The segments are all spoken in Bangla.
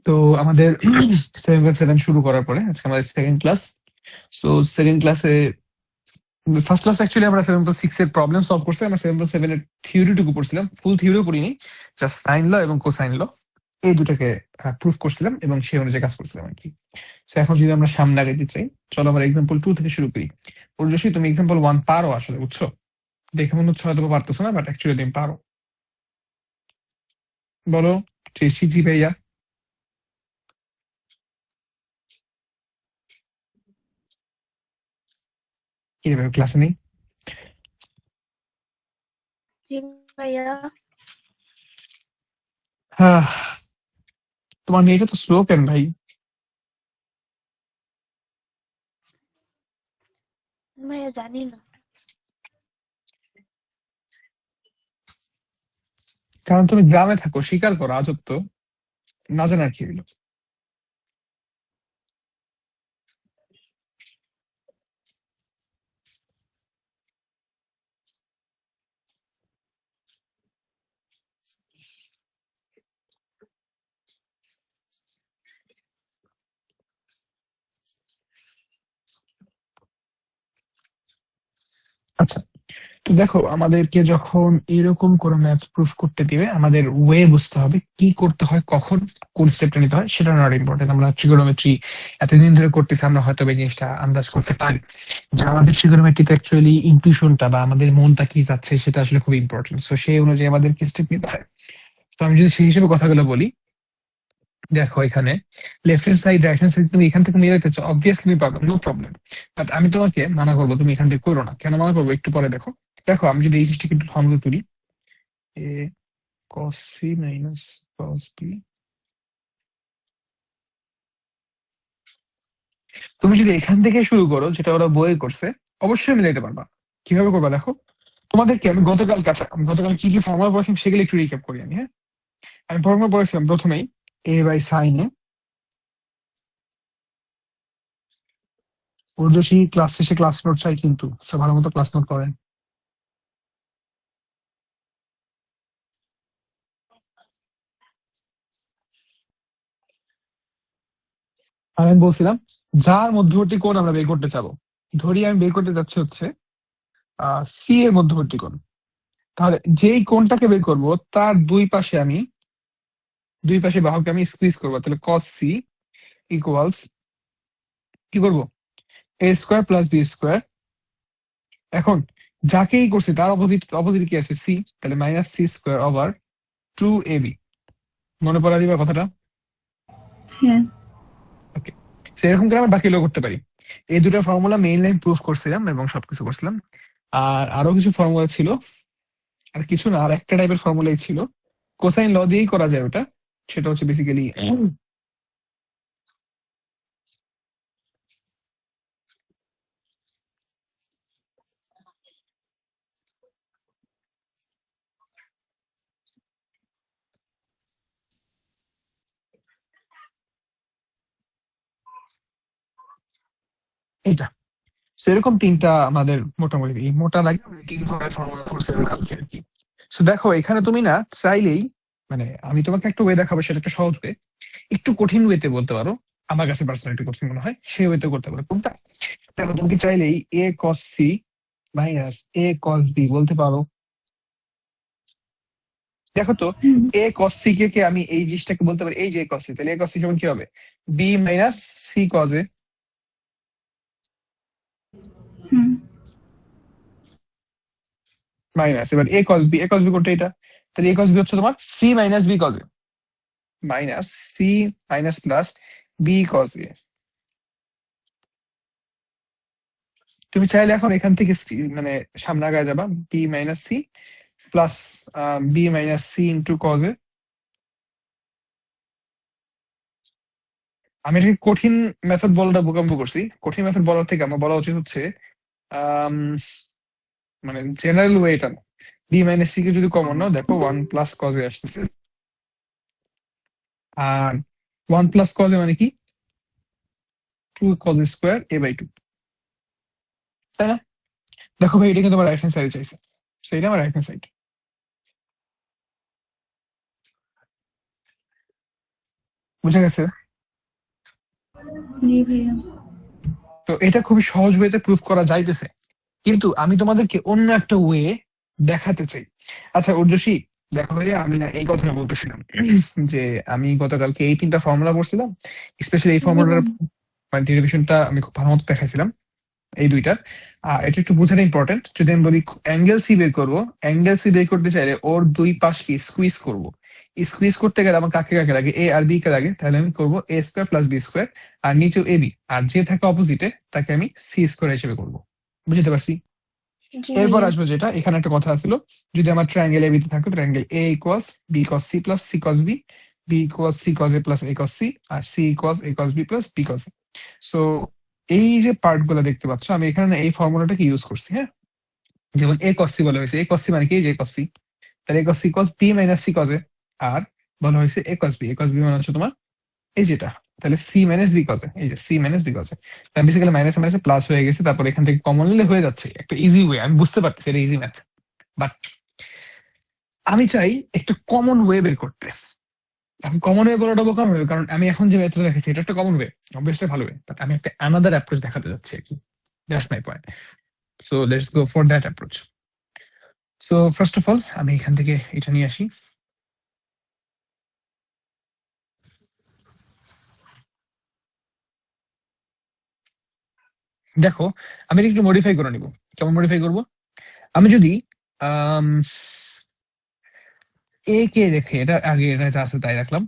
তো আমাদের 7.7 শুরু করার পরে আজকে আমাদের সেকেন্ড ক্লাস। সো সেকেন্ড ক্লাসে ফার্স্ট ক্লাস অ্যাকচুয়ালি আমরা 7.6 এর প্রবলেম সলভ করছি। আমরা 7.7 এর থিওরিটুকু পড়ছিলাম, ফুল থিওরিও পড়িনি, জাস্ট সাইন ল এবং কোসাইন ল এই দুটাকে প্রুফ করছিলাম এবং সেই অনুযায়ী কাজ করছিলাম আর কি। তো এখন যদি আমরা সামনে আগাইতে চাই, চলো আমরা এক্সাম্পল 2 থেকে শুরু করি। পূর্যশ্রী, তুমি এক্সাম্পল 1 পারো আসলে, বুঝছো? দেখে মনে হচ্ছে হয়তো পারতেছো না, বাট অ্যাকচুয়ালি তুমি পারো। বলো জি ভাইয়া। কি রে ভাই, ক্লাসে নেই? জি ভাইয়া। তোমার নেটটা তো স্লো কেন ভাই? ভাইয়া জানি না। কারণ তুমি গ্রামে থাকো, স্বীকার করো, আজব তো, না জানার কি হইলো। আচ্ছা, তো দেখো আমাদেরকে যখন এরকম করে ম্যাথ প্রুফ করতে দিবে, আমাদের ওয়ে বুঝতে হবে কি করতে হয়, কখন কোন স্টেপটা নিতে হয়, সেটা নট ইম্পর্টেন্ট। আমরা ট্রিগোনোমেট্রি এতদিন ধরে করতেছি, আমরা হয়তো এই জিনিসটা আন্দাজ করতে পারি যে আমাদের ট্রিগোনোমেট্রিতে অ্যাকচুয়ালি ইনটিউশনটা বা আমাদের মনটা কি যাচ্ছে সেটা আসলে খুব ইম্পর্টেন্ট। সো সেই অনুযায়ী আমাদের কি স্টেপ নিতে হয়। তো আমি যদি সেই হিসেবে কথাগুলো বলি, দেখো এখানে left hand side right hand side তুমি এখান থেকে মিলাইতে চাও, অবভিয়াসলি পাবে, নো প্রবলেম। বাট আমি তোমাকে মানা করবো তুমি এখান থেকে করো না। কেন মানা করবো একটু পরে দেখো। দেখো আমি যদি এই জিনিসটাকে একটু ফর্মুলা তুলি, এ cos c minus cos b, তুমি যদি এখান থেকে শুরু করো যেটা ওরা বইয়ে করছে, অবশ্যই মিলাইতে পারবা। কিভাবে করবা দেখো, তোমাদেরকে আমি গতকাল কি কি ফর্মুলা পড়েছিলাম সেগুলো একটু রিক্যাপ করি আমি, হ্যাঁ। আমি ফর্মুলা পড়েছিলাম প্রথমেই এ বাই সাইন এ। ঊর্ধ্বশী ক্লাস শেষে ক্লাস নোট চাই কিন্তু, সব ভালো মতো ক্লাস নোট করেন। আর আমি বলছিলাম যার মধ্যবর্তী কোণ আমরা বের করতে চাবো, ধরি আমি বের করতে যাচ্ছি হচ্ছে সি এর মধ্যবর্তী কোণ। তাহলে যেই কোণটাকে বের করব তার দুই পাশে বাহুকে আমি স্কুইজ করবো। তাহলে cos c ইকুয়ালস কি করব, এ স্কোয়ার প্লাস বি স্কোয়ার। এখন যাকেই করছি তার অপোজিট কি আছে, সি, তাহলে minus C square over 2ab। মনে পড়া দিবা কথাটা? হ্যাঁ। ওকে, সেরকম করে আমরা বাকিগুলো করতে পারি। এই দুটো ফর্মুলা মেইন লাইন প্রুফ করছিলাম এবং সবকিছু করছিলাম। আর আরো কিছু ফর্মুলা ছিল, আর কিছু না, আর একটা টাইপের ফর্মুলাই ছিল, কোসাইন ল দিয়েই করা যায় ওটা। সেটা হচ্ছে বেসিক্যালি এটা। সেরকম তিনটা আমাদের মোটামুটি এই মোটা লাগে তিন ধরনের ফর্মুলা করছে কালকে আর কি। তো দেখো এখানে তুমি না চাইলেই, মানে আমি তোমাকে একটা ওয়ে দেখাবো, সেটা একটা সহজ ওয়ে, একটু কঠিন ওয়েতে বলতে পারো। আমার কাছে পার্সোনালি একটু কঠিন মনে হয়, সেই ওয়েতে করতে পারো। কোনটা? দেখো তুমি কি চাইলেই এ কস সি মাইনাস এ কস বি বলতে পারো। দেখো তো, হুম। এ কস সি কে আমি এই জিনিসটাকে বলতে পারি এই যে কস সি, তাহলে এ কস সি সমান কি হবে, B minus C cos A hmm. Minus, এবার এ কস বি কোনটা, এটা। তাহলে এ কস বি হচ্ছে তোমার C minus B cos A, minus C minus plus B cos A. তুমি চাইলে এখন এখান থেকে মানে সামনে আগায় যাবা, B minus C plus B minus C into cos A. আমি এটাকে কঠিন মেথড বলাটা বোকাম্বু করছি। কঠিন মেথড বলার থেকে আমার বলা উচিত হচ্ছে আম, মানে জেনারেল ওয়ে এটা না। বি মাইনাস সি কে যদি কমন নাও, দেখো ওয়ান প্লাস কজ এ আসতেছে। আর ওয়ান প্লাস কজ এ মানে কি, two cos square A by two, তাই না? দেখো ভাই, এটা কিন্তু আমার রাইট হ্যান্ড সাইড চাইছে, সেইটা আমার রাইট হ্যান্ড সাইড। বুঝা গেছে? জি ভাইয়া। তো এটা খুবই সহজ ওয়েতে প্রুফ করা যাইতেছে, কিন্তু আমি তোমাদেরকে অন্য একটা ওয়ে দেখাতে চাই। আচ্ছা উর্জশী, দেখো ভাইয়া, আমি না এই কথাটা বলতেছিলাম যে আমি গতকালকে এই 3টা ফর্মুলা পড়ছিলাম, স্পেশালি এই জি ফর্মুলার ভাই। মানে ডেরিভেশনটা আমি খুব ভালো মতো দেখাইছিলাম, এই দুইটার। আর এটা একটু বোঝাটা ইম্পর্টেন্ট। যদি আমি বলি অ্যাঙ্গেল সি বের করবো, অ্যাঙ্গেল সি বের করতে চাইলে ওর দুই পাশকে স্কুইজ করব। স্কুইজ করতে গেলে আমার কাকে কাকে লাগে, এ আর বি কে লাগে, তাহলে আমি করবো এ স্কোয়ার প্লাস বি স্কোয়ার, আর নিচেও এ বি, আর যে থাকে অপোজিটে তাকে আমি সি স্কোয়ার হিসেবে করবো। বুঝতে পারছি? জি এরপর ভাইয়া। আসবে যেটা, এখানে একটা কথা ছিল, যদি আমার ট্রায়াঙ্গেল এবিতে থাকতো, triangle A equals B cos C plus C cos B, B equals C cos A plus A cos C, আর C equals A cos B plus B cos A. So এই যে পার্ট গুলো দেখতে পাচ্ছ, আমি এখানে না এই ফর্মুলাটাকে ইউজ করছি। হ্যাঁ, যেমন এ কস সি বলা হয়েছে, এ কস সি মানে কি, যে কস সি, তাহলে A cos C cos B minus C cos A. আর বলা হয়েছে এ কস বি, এ কস বি মানে হচ্ছে তোমার এই যেটা, তাহলে সি মাইনাস বি কস এ, এই যে সি মাইনাস বি কস এ। তাহলে বেসিক্যালি মাইনাস মাইনাস প্লাস হয়ে গেছে, তারপর এখান থেকে কমন নিলে হয়ে যাচ্ছে। একটা ইজি ওয়ে, আমি বুঝতে পারতেছি এটা ইজি ম্যাথ, বাট আমি চাই একটা কমন ওয়ে বের করতে। এখন কমন ওয়ে বলাটা বোকাম হবে, কারণ আমি এখন যে মেথড দেখেছি এটা একটা কমন ওয়ে, অবভিয়াসলি ভালো ওয়ে, বাট আমি একটা আনাদার অ্যাপ্রোচ দেখাতে যাচ্ছি আর কি। That's my point. So let's go for that approach. So first of all আমি এখান থেকে এটা নিয়ে আসি। দেখো, আমি এটা একটু মডিফাই করে নিব। কেমন মডিফাই করব? আমি যদি এ কে রেখে, এটা আগে এটা যা আছে তাই রাখলাম,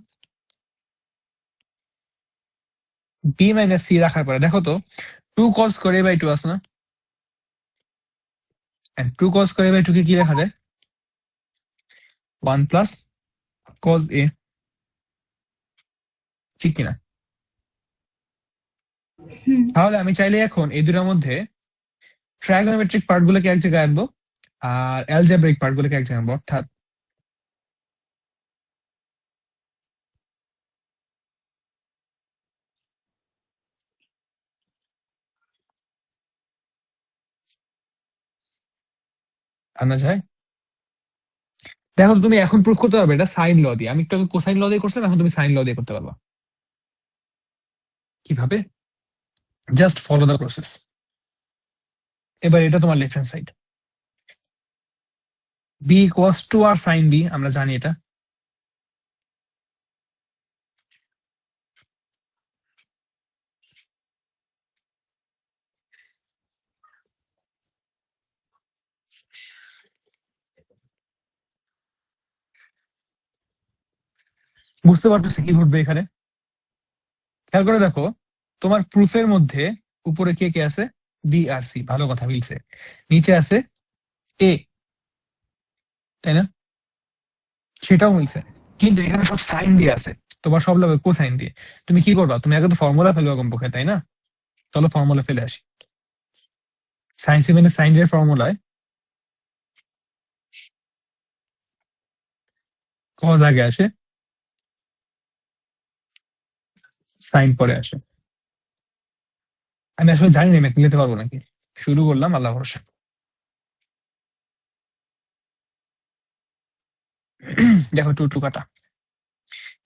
বি মাইনাস সি রাখার পরে দেখো তো, টু কস করে বাই টু আছে না, টু কস করে বাই টু কে কি লেখা যায়, ওয়ান প্লাস কস এ, ঠিক কিনা? হুম। তাহলে আমি চাইলে এখন এই দুটার মধ্যে ট্রাইগোনোমেট্রিক পার্ট গুলোকে এক জায়গায় আনবো, আর অ্যালজেব্রিক পার্ট গুলোকে এক জায়গায় আনবো। অর্থাৎ আনা যায়, দেখো তুমি এখন প্রুফ করতে পারবে এটা সাইন ল দিয়ে। আমি একটু কোসাইন ল দিয়ে করছিলাম, এখন তুমি সাইন ল দিয়ে করতে পারবা। কিভাবে? Just follow the process. এবার এটা তোমার লেফট হ্যান্ড সাইড, বি কস টু আর সাইন বি, আমরা জানি এটা। বুঝতে পারতেছি কি ঘটবে এখানে? খেয়াল করে দেখো, তোমার প্রুফের মধ্যে উপরে কে কে আছে, বি আর সি, ভালো কথা মিলছে। নিচে আছে এ, তাই না? সেটাও মিলছে, কিন্তু এখানে সব সাইন দিয়ে আছে, তোমার সব লাগবে কোসাইন দিয়ে। তুমি কি করবা, তুমি আগে তো ফর্মুলা ফেলবা কমপক্ষে, তাই না? চলো ফর্মুলা ফেলে আসি। সাইন সেভেনের সাইন এর ফর্মুলায় কজ আগে আসে, সাইন পরে আসে। আমি আসলে জানি না ম্যাথ নিতে পারবো নাকি, শুরু করলাম, আল্লাহ ভরসা। দেখো টু টু কাটা,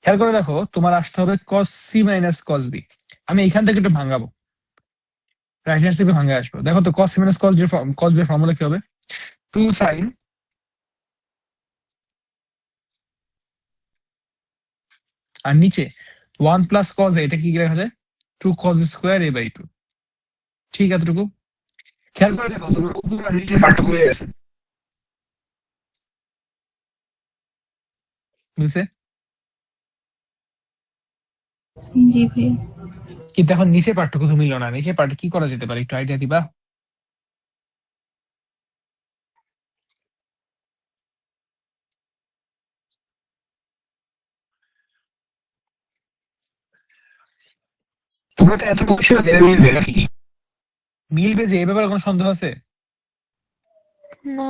খেয়াল করে দেখো, তোমার আসতে হবে cos C minus cos B. আমি এখান থেকে একটু ভাঙাবো, রাইট হ্যান্ড থেকে ভাঙে আসবো। দেখো তো cos C minus cos B formula কি হবে, টু সাইন, আর নিচে ওয়ান প্লাস কজ, এটা কি লেখা যায়, two cos square A by two. ঠিক এতটুকু। খেয়াল করে দেখো তোমার উপর আর নিচে পার্থক্য হয়ে গেছে, বুঝছে? জি ভাইয়া। কিন্তু এখন নিচে পার্থক্য তো মিললো না, নিচে পার্ট কি করা যেতে পারে, একটু আইডিয়া দিবা? তোমরা তো এত বিষয় জেনে মিলবে নাকি, মিলবে যে এ ব্যাপারে কোনো সন্দেহ আছে? না।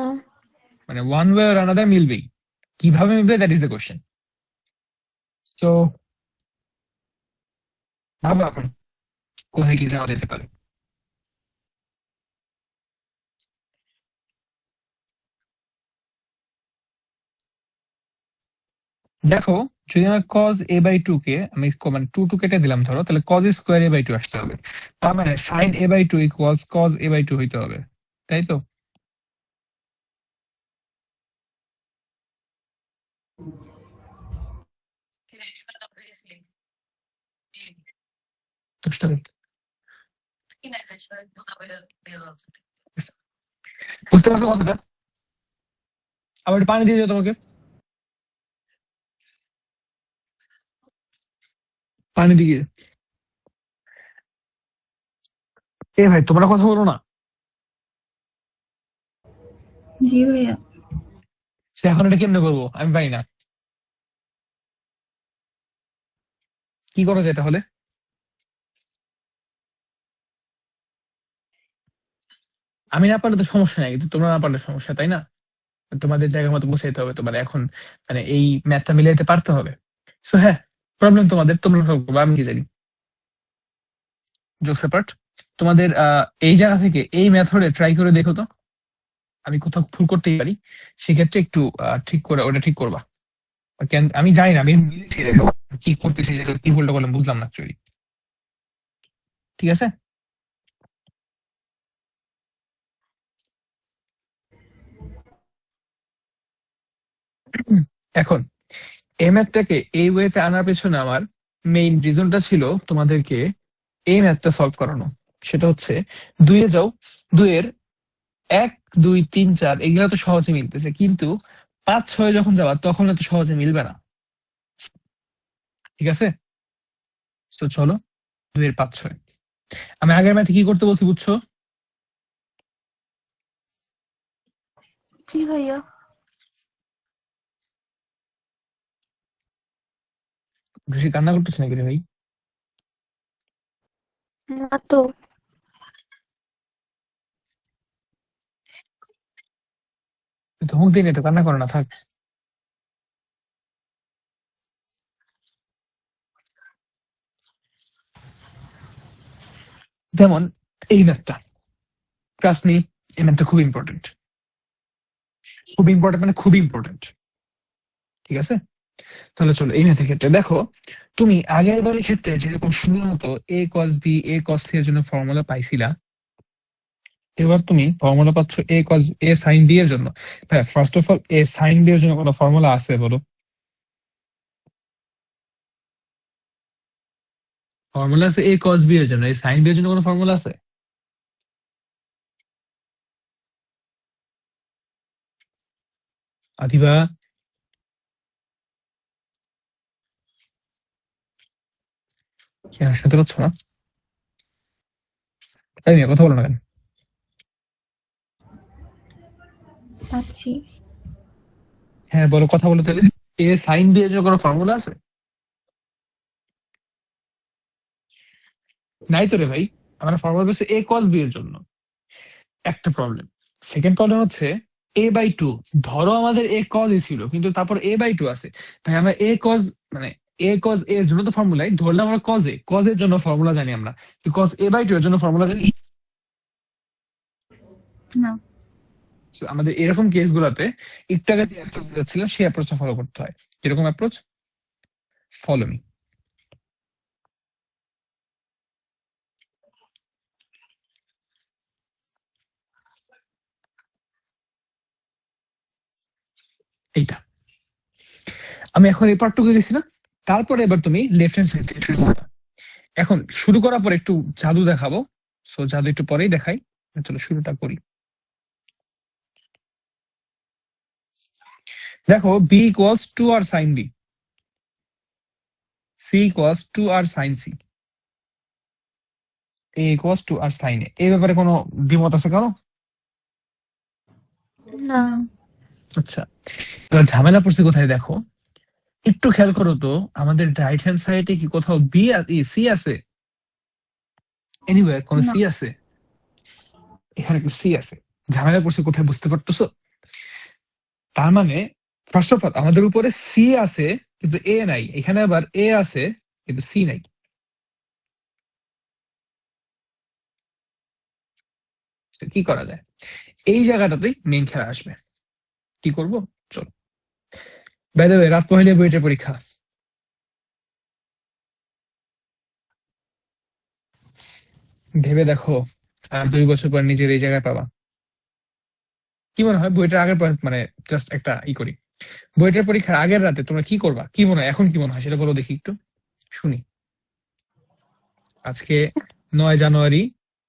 মানে ওয়ান ওয়ে আর আনাদার মিলবেই, কিভাবে মিলবে দ্যাট ইজ দ্য কোশ্চেন। তো ভাবো এখন কোথায় কি যাওয়া যেতে পারে। দেখো যদি আমার cos a বাই 2 কে আমি মানে 2 কেটে দিলাম ধরো, তাহলে cos স্কয়ার a বাই 2 আসতে হবে। তার মানে sin a by 2 equals cos a by 2 হইতে হবে, তাই তো? বুঝতে বুঝতে পারছো কথাটা? আবার একটু পানি দিয়ে যাও তোমাকে, পানি দিয়ে। এ ভাই তোমরা কথা বলো না। জি ভাইয়া। সে এখন এটা কেমনে করবো আমি পারি না, কি করা যায় তাহলে? আমি না পারলে তো সমস্যা নাই, কিন্তু তোমরা না পারলে সমস্যা, তাই না? তোমাদের জায়গার মতো বসাইতে হবে, তোমার এখন মানে এই ম্যাথটা মিলাইতে পারতে হবে। সো হ্যাঁ, প্রবলেম তোমাদের, তোমরা সলভ করবে, আমি কি জানি। জোকস অ্যাপার্ট, তোমাদের এই জায়গা থেকে এই মেথডে ট্রাই করে দেখো তো, আমি কোথাও ভুল করতেই পারি, সেক্ষেত্রে একটু ঠিক করে ওটা ঠিক করবা। কেন আমি জানি না, আমি মিলেছি দেখো কি করতেছি, যে কি ভুলটা করলাম বুঝলাম না অ্যাকচুয়ালি। ঠিক আছে, এখন এই ম্যাথটাকে এই ওয়েতে আনার পেছনে আমার মেইন রিজনটা ছিল তোমাদেরকে এই ম্যাথটা সলভ করানো। সেটা হচ্ছে, দুইয়ে যাও, দুইয়ের 1 2 3 4 এগুলো তো সহজে মিলতেছে, কিন্তু 5 6 যখন যাবা তখন এত সহজে মিলবে না। ঠিক আছে, তো চলো 2 এর 5 6। আমি আগের ম্যাথে কি করতে বলছি বুঝছো? জি ভাইয়া। বেশি কান্না করতেছে নাকি রে ভাই? না তো। ধমক দিন, তো কান্না করো না, থাক। যেমন এই ম্যাথটা, ট্রাস্ট মি, এই ম্যাথটা খুব ইম্পর্টেন্ট, খুব ইম্পর্টেন্ট মানে খুব ইম্পর্টেন্ট। ঠিক আছে, তাহলে চলো এই ম্যাথের ক্ষেত্রে দেখো, তুমি আগের বারের ক্ষেত্রে যেরকম সুন্দর মতো এ cos B A cos C এর জন্য ফর্মুলা পাইছিলা, এবার তুমি ফর্মুলা পাচ্ছ এ কস এ সাইন বি এর জন্য। হ্যাঁ, first of all A sine B এর জন্য কোনো ফর্মুলা আছে বলো? ফর্মুলা আছে এ কস বি এর জন্য, এই সাইন বি এর জন্য কোনো ফর্মুলা আছে? আদিবা, কি আর শুনতে পাচ্ছ না? তাই নিয়ে কথা বলো না কেন? পাচ্ছি। হ্যাঁ বলো, কথা বলো তাহলে। এ সাইন বি এর জন্য কোনো ফর্মুলা আছে? নাই তো রে ভাই, আমার ফর্মুলা বলছে এ কস বি এর জন্য। একটা প্রবলেম। সেকেন্ড প্রবলেম হচ্ছে এ বাই 2, ধরো আমাদের এ কজ এ ছিল, কিন্তু তারপর এ বাই 2 আছে। তাই আমরা এ কজ মানে এ কজ এর জন্য তো ফর্মুলাই ধরলাম, আমরা কজ এর জন্য ফর্মুলা জানি আমরা, কজ এ বাই 2 এর জন্য ফর্মুলা জানি। না। So, আমাদের এরকম কেস গুলাতে একটু আগে যে অ্যাপ্রোচ যাচ্ছিল সেই অ্যাপ্রোচটা ফলো করতে হয়। কিরকম অ্যাপ্রোচ? Follow me. এইটা আমি এখন এই পার্টটুকু গেছি না, তারপরে এবার তুমি লেফট হ্যান্ড সাইড থেকে শুরু করবা। এখন শুরু করার পর একটু জাদু দেখাবো, সো জাদু একটু পরেই দেখাই। চলো শুরুটা করি। দেখো B equals to R sine B, C equals to R sine C, A equals to R sine A. এই ব্যাপারে কোনো দ্বিমত আছে কারো? না। আচ্ছা, এবার ঝামেলা পড়ছে কোথায় দেখো, একটু খেয়াল করো তো, আমাদের রাইট হ্যান্ড সাইডে কি কোথাও বি সি আছে? এনিওয়্যার কোন না। সি আছে? এখানে একটা সি আছে। ঝামেলা পড়ছে কোথায় বুঝতে পারতেছো? তার মানে ফার্স্ট অফ অল আমাদের উপরে সি আছে কিন্তু এ নাই, এখানে আবার এ আছে কিন্তু সি নাই। তো কি করা যায়? এই জায়গাটাতেই মেইন খেলা আসবে। কি করব? চলো বাই দ্য ওয়ে, রাত পহেলে বুয়েটের পরীক্ষা। ভেবে দেখো, আর 2 বছর পর নিজের এই জায়গায় পাবা। কি মনে হয় বুয়েটের আগের মানে জাস্ট একটা করি, বুয়েটের পরীক্ষার আগের রাতে তোমরা কি করবা? কি মনে হয় এখন, কি মনে হয় সেটা বলো দেখি, একটু শুনি। আজকে 9 জানুয়ারি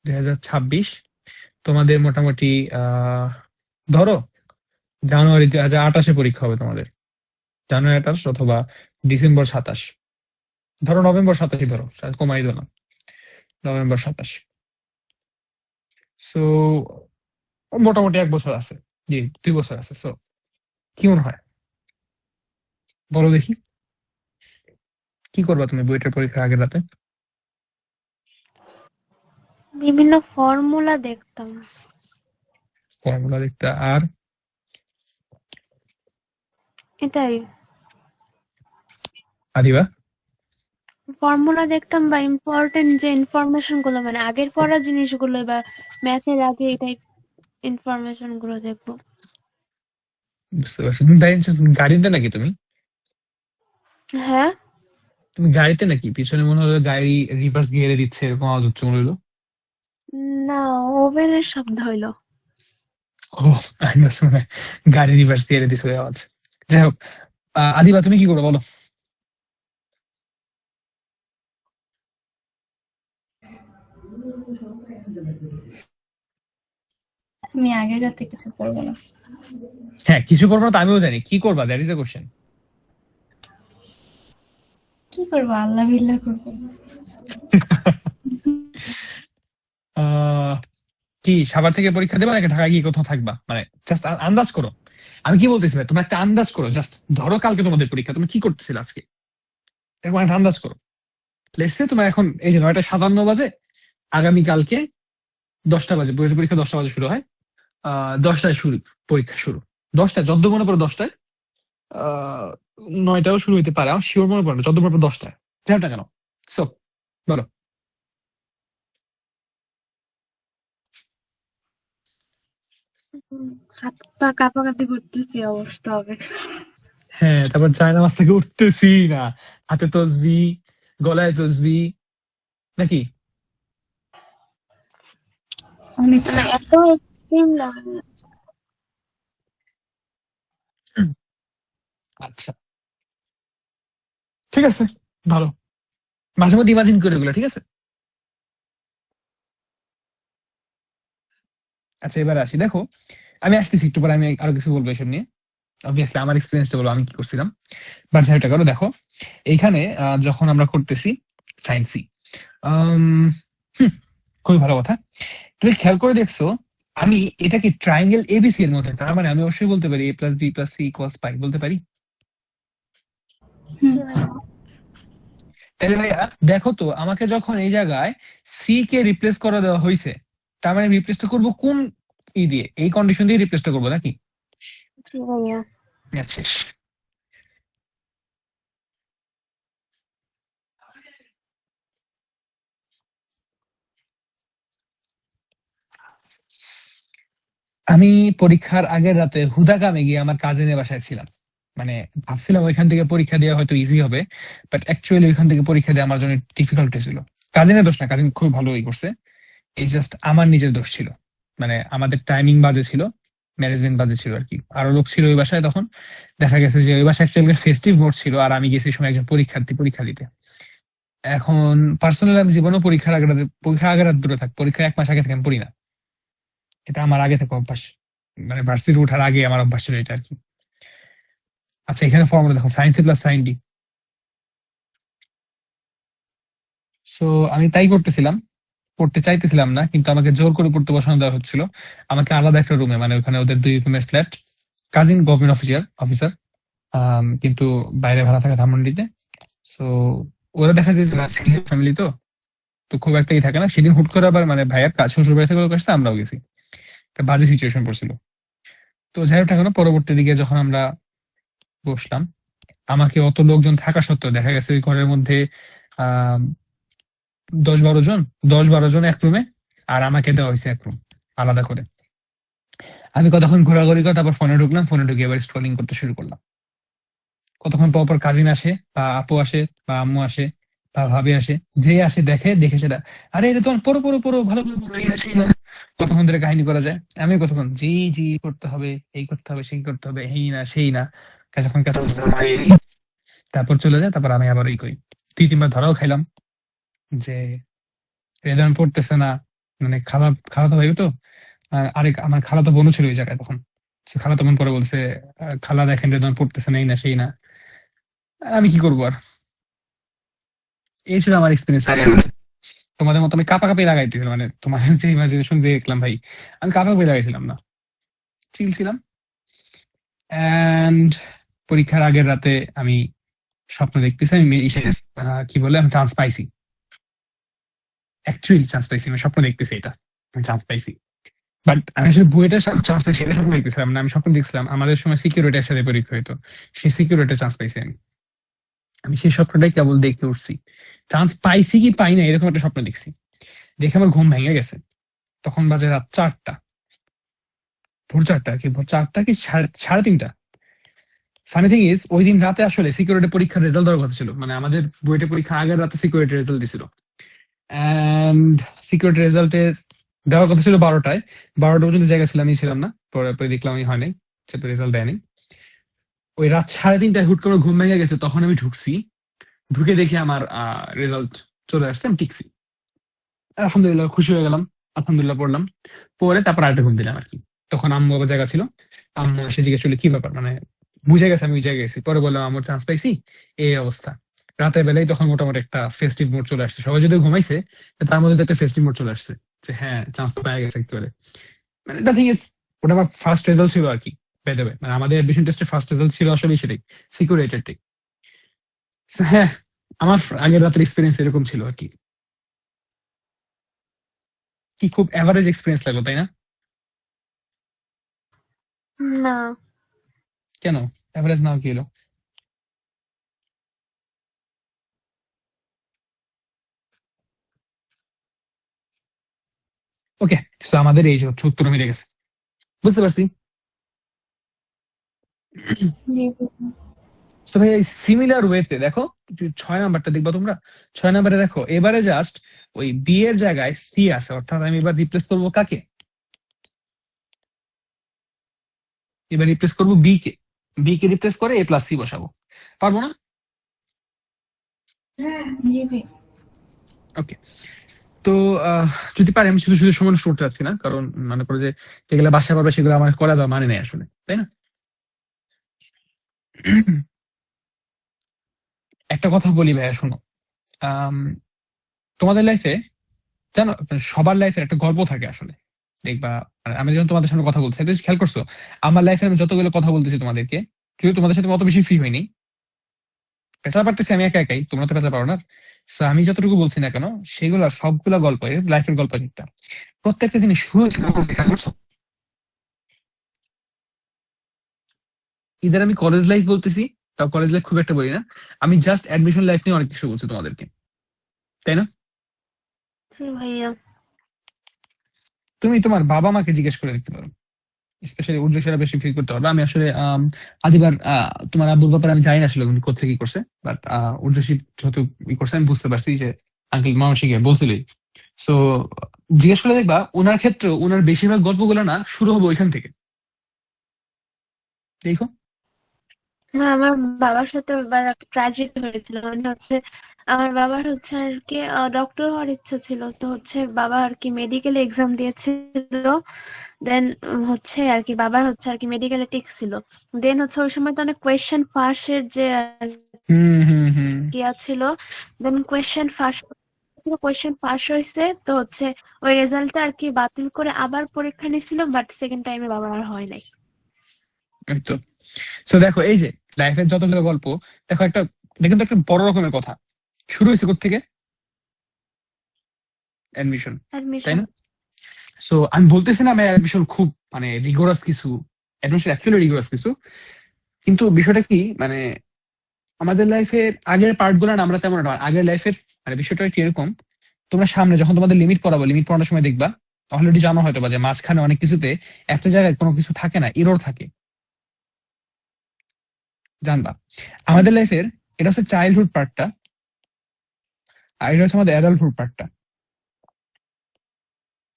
2026। তোমাদের মোটামুটি ধরো জানুয়ারি 2028 পরীক্ষা হবে তোমাদের, জানুয়ারি 28 অথবা ডিসেম্বর 27। ধরো নভেম্বর 27, ধরো কমাই দো না, নভেম্বর 27। সো মোটামুটি 1 বছর আছে, জি 2 বছর আছে। সো কি মনে হয় বলো দেখি, কি করবা তুমি বুয়েটের পরীক্ষার আগের রাতে? বিভিন্ন ফর্মুলা দেখতাম। ফর্মুলা দেখতে, আর এটাই, আদিবা? ফর্মুলা দেখতাম বা ইম্পর্টেন্ট যে ইনফরমেশন গুলো, মানে আগের পড়া জিনিসগুলো বা ম্যাথের আগে এই টাইপ ইনফরমেশন গুলো দেখবো। বুঝতে পারছি। তুমি গাড়িতে নাকি তুমি? হ্যাঁ, তুমি গাড়িতে নাকি? পিছনে মনে হলো গাড়ি রিভার্স গিয়ারে দিচ্ছে, এরকম আওয়াজ হচ্ছে মনে হলো। না, ওভেনের শব্দ হইলো। ও, আমি ভাবছি মনে হয় গাড়ি রিভার্স গিয়ারে দিচ্ছে ওই আওয়াজ। যাই হোক, আদিবা তুমি কি করবে বলো? আমি আগের রাতে কিছু করবো না। হ্যাঁ, কিছু করবো না তো আমিও জানি, কি করবা দ্যাট ইজ এ কোশ্চেন। কি করবো? আল্লাহ বিল্লাহ করবো। কি সাভার থেকে পরীক্ষা দেবা নাকি ঢাকায় গিয়ে কোথাও থাকবা? মানে জাস্ট আন্দাজ করো। আমি কি বলতেছি ভাই, তোমরা একটা আন্দাজ করো। জাস্ট ধরো কালকে তোমাদের পরীক্ষা, তুমি কি করতেছিলে আজকে, এরকম একটা আন্দাজ করো। লেটস সে তোমার এখন এই যে 9টা 57 বাজে, আগামী কালকে 10টা বাজে, বুয়েটের পরীক্ষা 10টা বাজে শুরু হয়। 10টায় শুরু, পরীক্ষা শুরু 10টায়, যদ্দ মনে পড়ে 10টায়। 9টাও শুরু হইতে পারে, আমার শিওর মনে পড়ে না, যদ্দ মনে পড়ে 10টায়। জানটা কেন? সো বলো। হাত পা কাঁপাকাঁপি করতেছি, অবস্থা হবে। হ্যাঁ, তারপর জায়নামাজ থেকে উঠতেছি না, হাতে তসবি, গলায় তসবি, নাকি? অনেক মানে এত এক্সট্রিম লাগে না। আচ্ছা, ঠিক আছে, ভালো। মাঝে মধ্যে ইমাজিন করে এগুলো, ঠিক আছে। আচ্ছা, এবার আসি, দেখো আমি আসতেছি একটু পরে, আমি আরো কিছু বলবো এসব নিয়ে। অবভিয়াসলি আমার এক্সপিরিয়েন্সটা বলবো আমি কি করছিলাম। বাট যেটা করো, দেখো এইখানে যখন আমরা করতেছি সায়েন্সি, খুবই ভালো কথা। তুমি খেয়াল করে দেখছো, আমি এটাকে ট্রায়াঙ্গেল এবিসি এর মধ্যে, তার মানে আমি অবশ্যই বলতে পারি a+b+c=পাই, বলতে পারি। হুম। তাহলে ভাইয়া দেখো তো, আমাকে যখন এই জায়গায় সি কে রিপ্লেস করে দেওয়া হয়েছে, তার মানে রিপ্লেসটা করবো কোন দিয়ে? এই কন্ডিশন দিয়ে রিপ্লেসটা করবো নাকি? জি ভাইয়া। আচ্ছা, আমি পরীক্ষার আগের রাতে হুদাকামে গিয়ে আমার কাজিনের বাসায় ছিলাম। মানে ভাবছিলাম ওইখান থেকে পরীক্ষা দেওয়া হয়তো ইজি হবে, বাট অ্যাকচুয়ালি ওইখান থেকে পরীক্ষা দেওয়া আমার জন্য ডিফিকাল্ট ছিল। কাজিনের দোষ না, কাজিন খুব ভালোই করছে, এই জাস্ট আমার নিজের দোষ ছিল। মানে আমাদের টাইমিং বাজে ছিল, ম্যানেজমেন্ট বাজে ছিল আর কি। আরো লোক ছিল ওই বাসায় তখন, দেখা গেছে যে ওই বাসায় অ্যাকচুয়ালি ফেস্টিভ মোড ছিল, আর আমি গেছি সময় একজন পরীক্ষার্থী পরীক্ষা দিতে। এখন পার্সোনালি আমি জীবনেও পরীক্ষার আগে রাত দূরে থাক, পরীক্ষার 1 মাস আগে থেকে আমি পড়ি না। এটা আমার আগে থেকে অভ্যাস, মানে ভার্সিটি ওঠার আগে আমার অভ্যাস ছিল এটা আর কি। আচ্ছা, এখানে ফর্মুলা দেখো, sine C plus sine D. So আমি তাই করতেছিলাম, পড়তে চাইতেছিলাম না, কিন্তু আমাকে জোর করে পড়তে বসানো দেওয়া হচ্ছিল। আমাকে আলাদা একটা রুমে, মানে ওখানে ওদের 2 রুমের ফ্ল্যাট, কাজিন গভর্নমেন্ট অফিসার, কিন্তু বাইরে ভাড়া থাকে ধানমন্ডিতে। সো ওরা দেখা যায় সিনিয়র ফ্যামিলি, তো তো খুব একটা থাকে না। সেদিন হুট করে আবার মানে ভাইয়ের কাছে শ্বশুর বাড়ি থেকে কাছে আমরাও গেছি, একটা বাজে সিচুয়েশন পড়ছিল। তো যাই হোক না কেন, পরবর্তী দিকে যখন আমরা বসলাম, আমাকে অত লোকজন থাকা সত্ত্বেও দেখা গেছে ওই ঘরের মধ্যে আহ 10-12 জন, 10-12 জন এক রুমে, আর আমাকে দেওয়া হয়েছে এক রুম আলাদা করে। আমি কতক্ষণ ঘোরাঘুরি করে তারপর ফোনে ঢুকলাম, ফোনে ঢুকে এবার স্ক্রলিং করতে শুরু করলাম। কতক্ষণ পর পর কাজিন আসে বা আপু আসে বা আম্মু আসে বা ভাবি আসে, যে আসে দেখে সেটা, আরে এটা তোমার পড়ো পড়ো পড়ো ভালো করে পড়ো, এই না সেই না, কতক্ষণ ধরে কাহিনী করা যায়। আমি কতক্ষণ জি জি করতে হবে, এই করতে হবে, সেই করতে হবে, এই না সেই না, যখন কাছে তারপর চলে যায়, তারপর আমি আবার এই করি। 2-3 বার ধরাও খাইলাম যে রেদান পড়তেছে না, মানে খালাতো ভাই তো, আরেক আমার খালাতো বোনও ছিল ওই জায়গায় তখন। So খালাতো বোন পরে বলছে, খালা দেখেন রেদান পড়তেছে না, এই না সেই না। আর আমি কি করবো আর, এই ছিল আমার এক্সপিরিয়েন্স। তোমাদের মতো আমি কাঁপাকাঁপি লাগাইতেছিলাম, মানে তোমাদের যে ইমাজিনেশন দেখলাম ভাই, আমি কাঁপাকাঁপি লাগাইছিলাম না, চিল ছিলাম। এন্ড পরীক্ষার আগের রাতে আমি স্বপ্ন দেখতেছি আমি কি বলে আমি চান্স পাইছি, অ্যাকচুয়ালি চান্স পাইছি, আমি স্বপ্ন দেখতেছি এটা, আমি চান্স পাইছি। বাট আমি আসলে বইটা চান্স পাইছি এটা স্বপ্ন দেখতেছিলাম না, আমি স্বপ্ন দেখছিলাম আমাদের সময় সিকিউরিটির সাথে পরীক্ষা হইতো, সেই সিকিউরিটি চান্স পাইছি আমি। আমি সেই স্বপ্নটাই কেবল দেখে উঠছি, চান্স পাইছি কি পাই না এরকম একটা স্বপ্ন দেখছি, দেখে আমার ঘুম ভেঙে গেছে। তখন বাজে রাত 4টা, ভোর 4টা আর কি, ভোর 4টা কি সাড়ে 3টা। ফানি থিং ইজ ওই দিন রাতে আসলে সিকিউরিটি পরীক্ষার রেজাল্ট দেওয়ার কথা ছিল, মানে আমাদের বইটা পরীক্ষা আগের রাতে সিকিউরিটি রেজাল্ট দিছিল। এন্ড সিকিউরিটি রেজাল্টের দেওয়ার কথা ছিল 12টায়, 12টা পর্যন্ত জায়গা ছিলাম, আমি ছিলাম না, পরে দেখলাম আমি হয় নাই, রেজাল্ট দেয়নি। ওই রাত 3:30টায় হুট করে ঘুম ভেঙে গেছে, তখন আমি ঢুকছি, ঢুকে দেখি আমার রেজাল্ট চলে আসছে, আমি টিকছি, আলহামদুলিল্লাহ খুশি হয়ে গেলাম, আলহামদুলিল্লাহ পড়লাম। পরে তারপর আরেকটা ঘুম দিলাম আর কি। তখন আম্মু আবার জায়গা ছিল, আম্মু এসে জিজ্ঞেস করলো কি ব্যাপার, মানে বুঝে গেছে আমি ওই জায়গায় গেছি। পরে বললাম আমার চান্স পাইছি, এই অবস্থা। রাতের বেলায় তখন মোটামুটি একটা ফেস্টিভ মোড চলে আসছে, সবাই যদি ঘুমাইছে তার মধ্যে তো একটা ফেস্টিভ মোড চলে আসছে, যে হ্যাঁ চান্স তো পাওয়া গেছে একেবারে। মানে দ্য থিং ইজ ওটা আমার ফার্স্ট রেজাল্ট ছিল আর কি, বাই দ্য ওয়ে, মানে আমাদের অ্যাডমিশন টেস্টের ফার্স্ট রেজাল্ট ছিল আসলে সেটাই, সিকিউরিটির। হ্যাঁ, আমার আগের রাতের এক্সপিরিয়েন্স এরকম ছিল আর কি। কি খুব এভারেজ এক্সপিরিয়েন্স লাগলো তাই না? না, কেন এভারেজ নাও কি হলো? ওকে, সো আমাদের এই যে 70 মিলে গেছে, বুঝতে পারছি। জি। তো ভাই এই সিমিলার ওয়েতে দেখো, 6 নাম্বারটা দেখবা তোমরা, 6 নাম্বারে দেখো এবারে জাস্ট ওই বি এর জায়গায় সি আছে, অর্থাৎ আমি এবার রিপ্লেস করবো কাকে? এবার রিপ্লেস করবো বি কে, বি কে রিপ্লেস করে এ প্লাস সি বসাবো, পারবো না? জি ভাই। ওকে, তো যদি পারি আমি শুধু শুধু সময় নষ্ট করতে চাচ্ছি না, কারণ মনে করো যে যেগুলো বাসা পারবে সেগুলো আমার করা দেওয়া মানে নেই আসলে, তাই না? একটা কথা বলি ভাইয়া, শোনো, আম, তোমাদের লাইফে জানো সবার লাইফের একটা গল্প থাকে আসলে, দেখবা। আমি যখন তোমাদের সামনে কথা বলছি এটা খেয়াল করছো, আমার লাইফে আমি যতগুলো কথা বলতেছি তোমাদেরকে, কিন্তু তোমাদের সাথে অত বেশি ফ্রি হয়নি, পেঁচা পারতেছি আমি একা একাই, তোমরা তো পেঁচা পারো না। So আমি যতটুকু বলছি না কেন, সেগুলো সবগুলা গল্প লাইফের গল্প একটা, প্রত্যেকটা জিনিস শুরু হয়েছিল খেয়াল করছো? ইদার আমি কলেজ লাইফ বলতেছি, তাও কলেজ লাইফ খুব একটা বলি না, আমি জাস্ট অ্যাডমিশন লাইফ নিয়ে অনেক কিছু বলছি তোমাদেরকে, তাই না? জি ভাইয়া। তুমি তোমার বাবা মাকে জিজ্ঞেস করে দেখতে পারো, স্পেশালি উর্দু বেশি ফিল করতে পারবে। আমি আসলে আদিবার তোমার আব্বুর ব্যাপারে আমি জানি না আসলে উনি কোথা কি করছে, বাট উর্দু যত ই করছে আমি বুঝতে পারছি যে আঙ্কেল মানসিকে বলছিলই। সো জিজ্ঞেস করে দেখবা, ওনার ক্ষেত্রে ওনার বেশিরভাগ গল্পগুলো না শুরু হবে ওইখান থেকে, দেখো। হ্যাঁ, আমার বাবার সাথে এবার একটা ট্র্যাজেডি হয়েছিল, মানে হচ্ছে আমার বাবার হচ্ছে আর কি ডক্টর হওয়ার ইচ্ছা ছিল, তো হচ্ছে বাবা আর কি মেডিকেল এক্সাম দিয়েছিল। দেন হচ্ছে আর কি বাবার হচ্ছে আর কি মেডিকেলে টিকছিল। দেন হচ্ছে ওই সময় তো অনেক কোয়েশ্চেন ফাঁসের যে আর হুম হুম হুম কি ছিল। দেন কোয়েশ্চেন ফাঁস হয়েছে, তো হচ্ছে ওই রেজাল্টটা আর কি বাতিল করে আবার পরীক্ষা নিয়েছিল, বাট সেকেন্ড টাইমে বাবার আর হয় নাই। এই তো। সো দেখো এই যে লাইফের যতগুলো গল্প, দেখো একটা দেখুন তো একটা বড় রকমের কথা, শুরু হয়েছে কোত্থেকে? অ্যাডমিশন, তাই অ্যাডমিশন। না? সো আমি বলতেছি না অ্যাডমিশন খুব মানে রিগোরাস কিছু, অ্যাডমিশন অ্যাকচুয়ালি রিগোরাস কিছু, কিন্তু বিষয়টা কি মানে আমাদের লাইফের আগের পার্ট গুলো না আমরা তেমন একটা, আগের লাইফের মানে বিষয়টা কি এরকম, তোমরা সামনে যখন তোমাদের লিমিট পড়াবো, লিমিট পড়ানোর সময় দেখবা অলরেডি জানো হয়তো বা যে মাঝখানে অনেক কিছুতে একটা জায়গায় কোনো কিছু থাকে না, এরর থাকে। জানবা আমাদের লাইফের এটা হচ্ছে চাইল্ডহুড পার্টটা, আর এটা হচ্ছে আমাদের অ্যাডাল্টহুড পার্টটা।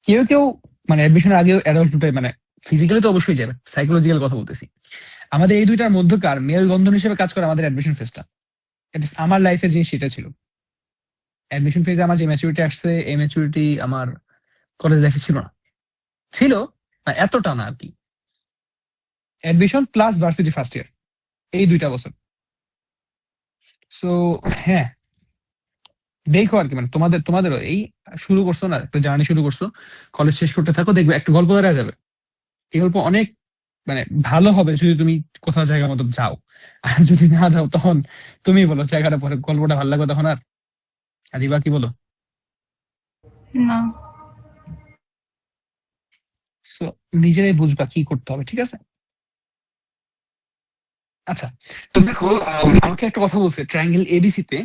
কেউ কেউ মানে অ্যাডমিশনের আগেও অ্যাডাল্টহুডে মানে ফিজিক্যালি তো অবশ্যই যাবে, সাইকোলজিক্যাল কথা বলতেছি। আমাদের এই দুইটার মধ্যকার মেল বন্ধন হিসেবে কাজ করে আমাদের অ্যাডমিশন ফেজটা। আমার লাইফের জিনিস সেটা ছিল। অ্যাডমিশন ফেজে আমার যে ম্যাচুরিটি আসছে, এই ম্যাচুরিটি আমার কলেজ লাইফে ছিল না, ছিল মানে এতটা না আর কি। Admission plus varsity first year, এই 2টা বছর। সো হ্যাঁ, দেখো আর কি মানে তোমাদেরও এই শুরু করছো না, একটা জার্নি শুরু করছো, কলেজ শেষ করতে থাকো, দেখবে একটা গল্প দাঁড়া যাবে। এই গল্প অনেক মানে ভালো হবে যদি তুমি কোথাও জায়গা মতো যাও। আর যদি না যাও তখন তুমি বলো জায়গাটা পরে গল্পটা ভালো লাগবে তখন। আর আদিবা কি বলো? না। সো নিজেরাই বুঝবা কি করতে হবে, ঠিক আছে? আচ্ছা, তো দেখো আমাকে একটা কথা বলছে ট্রায়াঙ্গেল এবিসি তে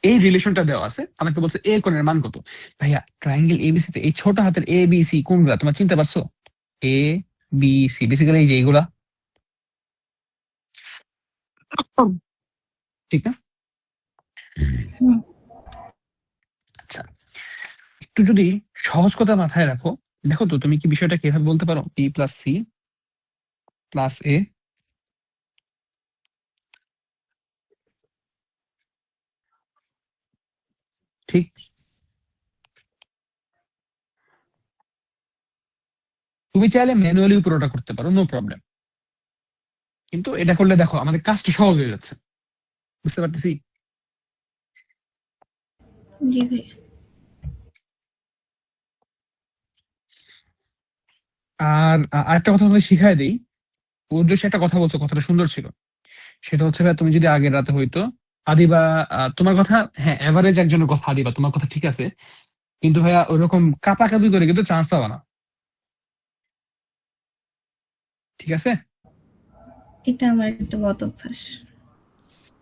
এই রিলেশনটা দেওয়া আছে, আমাকে বলছে এ কোণের মান কত। ভাইয়া ট্রায়াঙ্গেল এবিসি তে এই ছোট হাতের এ বি সি কোনগুলা তোমার চিনতে পারছো? এ বি সি বেসিক্যালি এই যে এইগুলা, ঠিক না? হুম। আচ্ছা, একটু যদি সহজ কথা মাথায় রাখো, দেখো তো তুমি কি বিষয়টা কিভাবে বলতে পারো? বি প্লাস সি প্লাস এ, ঠিক? তুমি চাইলে ম্যানুয়ালি পুরোটা করতে পারো, নো প্রবলেম। কিন্তু এটা করলে দেখো আমাদের কাজটা সহজ হয়ে যাচ্ছে, বুঝতে পারতেছি? জি ভাইয়া। আর আরেকটা কথা তোমাকে শিখাই দিই, উর্জশী একটা কথা বলছো, কথাটা সুন্দর ছিল। সেটা হচ্ছে ভাই তুমি যদি আগের রাতে হইতো আদিবা, তোমার কথা হ্যাঁ এভারেজ একজনের কথা আদিবা, তোমার কথা ঠিক আছে, কিন্তু ভাইয়া ওইরকম কাপাকাপি করে কিন্তু চান্স পাবা না, ঠিক আছে? এটা আমার একটা বদ অভ্যাস।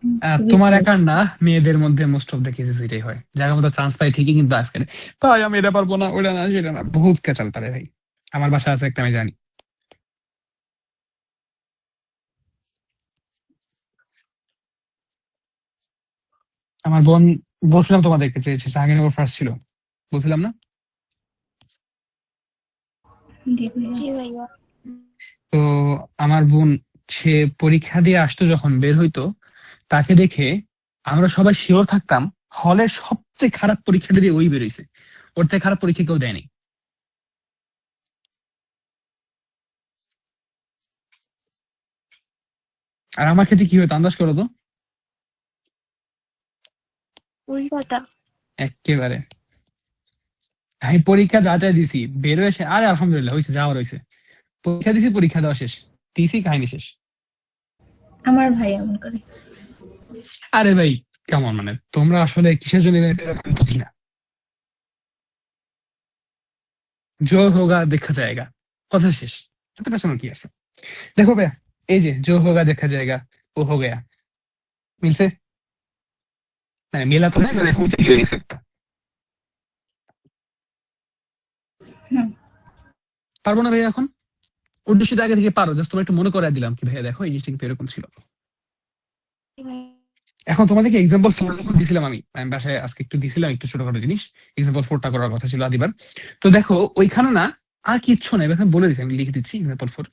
খুবই তোমার ভালো। একার না, মেয়েদের মধ্যে মোস্ট অফ দ্য কেসেস এটাই হয়, জায়গা মতো চান্স পাই ঠিকই কিন্তু আজকে ভাই আমি এটা পারবো না, ওটা না সেটা না, বহুত কেচাল পারে ভাই। আমার বাসা আছে একটা, আমি জানি। আমার বোন, বলছিলাম তোমাদেরকে যে জাহাঙ্গীরনগর ফার্স্ট ছিল, বলছিলাম না? জি ভাইয়া। জি ভাইয়া। তো আমার বোন, সে পরীক্ষা দিয়ে আসতো যখন বের হইতো, তাকে দেখে আমরা সবাই শিওর থাকতাম হলের সবচেয়ে খারাপ পরীক্ষাটা দিয়ে ওই বেরোইছে, ওর থেকে খারাপ পরীক্ষা কেউ দেয়নি। আর আমার ক্ষেত্রে কি হতো আন্দাজ করো তো? উল্টাটা। একেবারে আমি পরীক্ষা যাটা দিছি বের হয়ে এসে আরে আলহামদুলিল্লাহ হয়েছে, যাওয়ার হয়েছে, পরীক্ষা দিছি, পরীক্ষা দেওয়া শেষ, দিছি, কাহিনী শেষ। আমার ভাই এমন করে। আরে ভাই কেমন মানে তোমরা আসলে কিসের জন্য এরকম বুঝি না। জো হোগা দেখা যায়গা, কথা শেষ, এত পেছনে কি আছে? দেখো ভাইয়া, এই যে জো হোগা দেখা যায়গা, ও হো গয়া, মিলছে? মানে মেলা তো নাই, মানে হইতে গিয়ে কিছু একটা। হুম। পারবো না ভাইয়া এখন, উদ্দেশ্যটা আগে থেকে পারো, জাস্ট তোমার একটু মনে করাই দিলাম কি ভাইয়া দেখো এই জিনিসটা কিন্তু এরকম ছিল। জি ভাইয়া। এখন তোমাদেরকে এক্সাম্পল 4 যখন দিছিলাম, আমি বাসায় আজকে একটু দিছিলাম একটু ছোটখাটো জিনিস, এক্সাম্পল 4টা করার কথা ছিল আদিবার। তো দেখো ওইখানে না আর কিচ্ছু নাই, এখানে বলে দিচ্ছি, আমি লিখে দিচ্ছি এক্সাম্পল 4।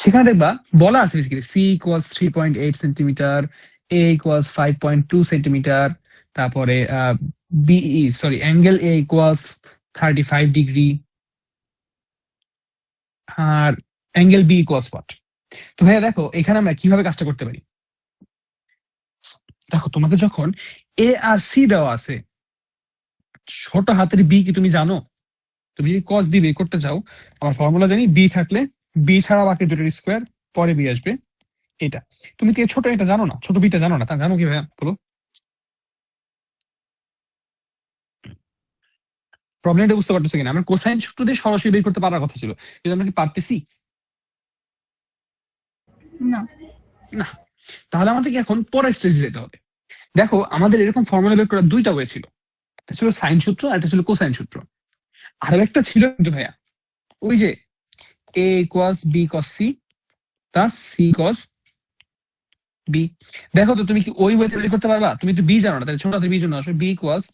সেখানে দেখবা বলা আছে basically C equals 3.8 centimetre, A equals 5.2 centimetre, তারপরে B sorry angle A equals 35 degree, আর অ্যাঙ্গেল বি ইকুয়ালস হোয়াট। তো ভাইয়া দেখো এখানে আমরা কিভাবে কাজটা করতে পারি। দেখো তোমাকে যখন এ আর সি দেওয়া আছে, ছোট হাতের বি কি তুমি জানো? তুমি যদি কস বি বের করতে চাও, আমার ফর্মুলা জানি, বি থাকলে বি ছাড়া বাকি দুটোর স্কোয়ার, পরে বি আসবে, এটা। তুমি কি এই ছোট এটা জানো না, ছোট বিটা জানো না, তা জানো কি ভাইয়া বলো? প্রবলেমটা বুঝতে পারতেছো কিনা? আমরা কোসাইন সূত্র দিয়ে সরাসরি বের করতে পারার কথা ছিল, কিন্তু আমরা কি পারতেছি? না। না। তাহলে আমাদেরকে এখন পরের স্টেজে যেতে হবে। দেখো আমাদের এরকম ফর্মুলা বের করার 2টা ওয়ে ছিল, একটা ছিল সাইন সূত্র আর একটা ছিল কোসাইন সূত্র। আরো একটা ছিল কিন্তু ভাইয়া, ওই যে A equals B cos C, plus C cos B. দেখো তো তুমি কি ওই ওয়েতে বের করতে পারবা? তুমি তো বি জানো না, তাহলে ছোট হাতের বি জন্য আসো B equals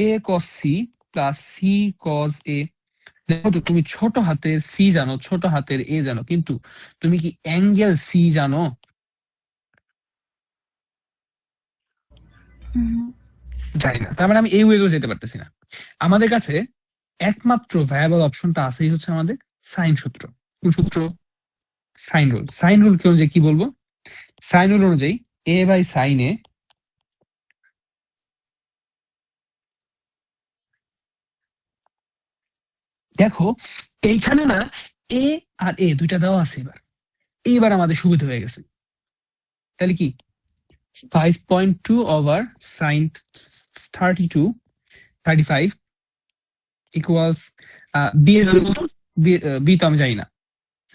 A cos C plus C cos A. দেখো তো তুমি ছোট হাতের সি জানো, ছোট হাতের এ জানো, কিন্তু তুমি কি অ্যাঙ্গেল সি জানো? জানি না, তার মানে আমি এই ওয়েতেও যেতে পারতেছি না। আমাদের কাছে একমাত্র ভায়াবল অপশনটা আছেই হচ্ছে আমাদের সাইন সূত্র। কোন সূত্র? Sign rule. সাইন রুল কি অনুযায়ী কি বলবো? সাইন রুল অনুযায়ী এ বাই সাইন এ দেখো এইখানে না এ আর এ দুইটা দেওয়া আছে। এবার আমাদের সুবিধা হয়ে গেছে। তাহলে কি 5.2 ওভার সাইন 35 ইকুয়ালস বি এর ভ্যালু কত? বি তো আমি জানি না,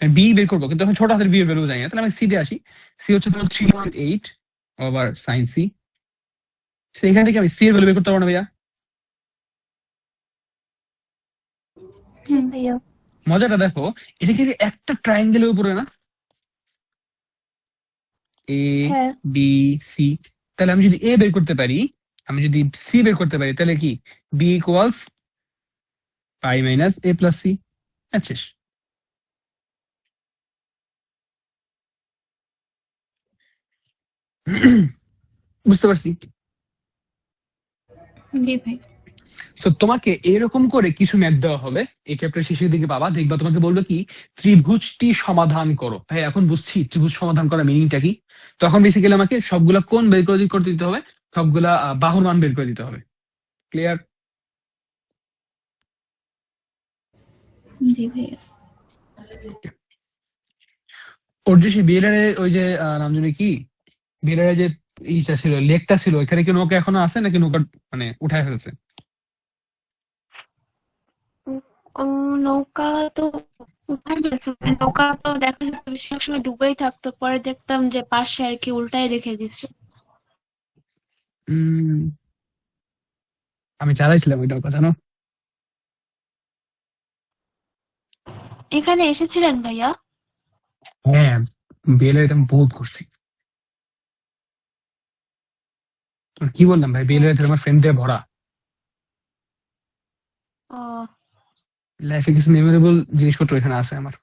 বি বের করবো কিন্তু এখন ছোট হাতের বি এর ভ্যালু জানি না, তাহলে আমি সি দিয়ে আসি। সি হচ্ছে তোমার 3.8 ওভার সাইন সি। এখান থেকে আমি সি এর ভ্যালু বের করতে পারবো না ভাইয়া? ভাইয়া। মজাটা দেখো, এটা কি একটা ট্রায়াঙ্গেলের উপরে না? এ হ্যাঁ। B C. তাহলে আমি যদি এ বের করতে পারি, আমি যদি সি বের করতে পারি, তাহলে কি বি ইকুয়ালস পাই মাইনাস এ প্লাস সি। আচ্ছা, বুঝতে পারছি। জি ভাই। তো তোমাকে এরকম করে কিছু ম্যাথ দেওয়া হবে, এই চ্যাপ্টার শেষের দিকে পাবা, দেখবা তোমাকে বলবে কি ত্রিভুজটি সমাধান করো। ভাই এখন বুঝছি ত্রিভুজ সমাধান করার মিনিংটা কি। তখন বেসিক্যালি আমাকে সবগুলা কোণ বের করে দিতে হবে, সবগুলা বাহুর মান বের করে দিতে হবে। ক্লিয়ার? জি ভাইয়া। ওর যে সেই বিএলআর ওই যে নাম জানি কি, বিএলআর যে ইটা ছিল, লেকটা ছিল, এখানে কি নৌকা এখনো আছে নাকি নৌকা মানে উঠায় ফেলছে? নৌকা তো উঠাই গেছে, নৌকা তো দেখা যেত বেশিরভাগ সময় ডুবেই থাকতো, পরে দেখতাম যে পাশে আর কি উল্টাই রেখে দিচ্ছে। উম আমি চালাইছিলাম ওই নৌকা, জানো? এখানে এসেছিলেন ভাইয়া? হ্যাঁ, বিএলআর আমি বহুত করছি। আর কি বললাম ভাই, বিএলআর আমার ফ্রেন্ড দিয়ে ভরা। ও লাইফে কিছু মেমোরেবল জিনিসপত্র এখানে আছে আমার।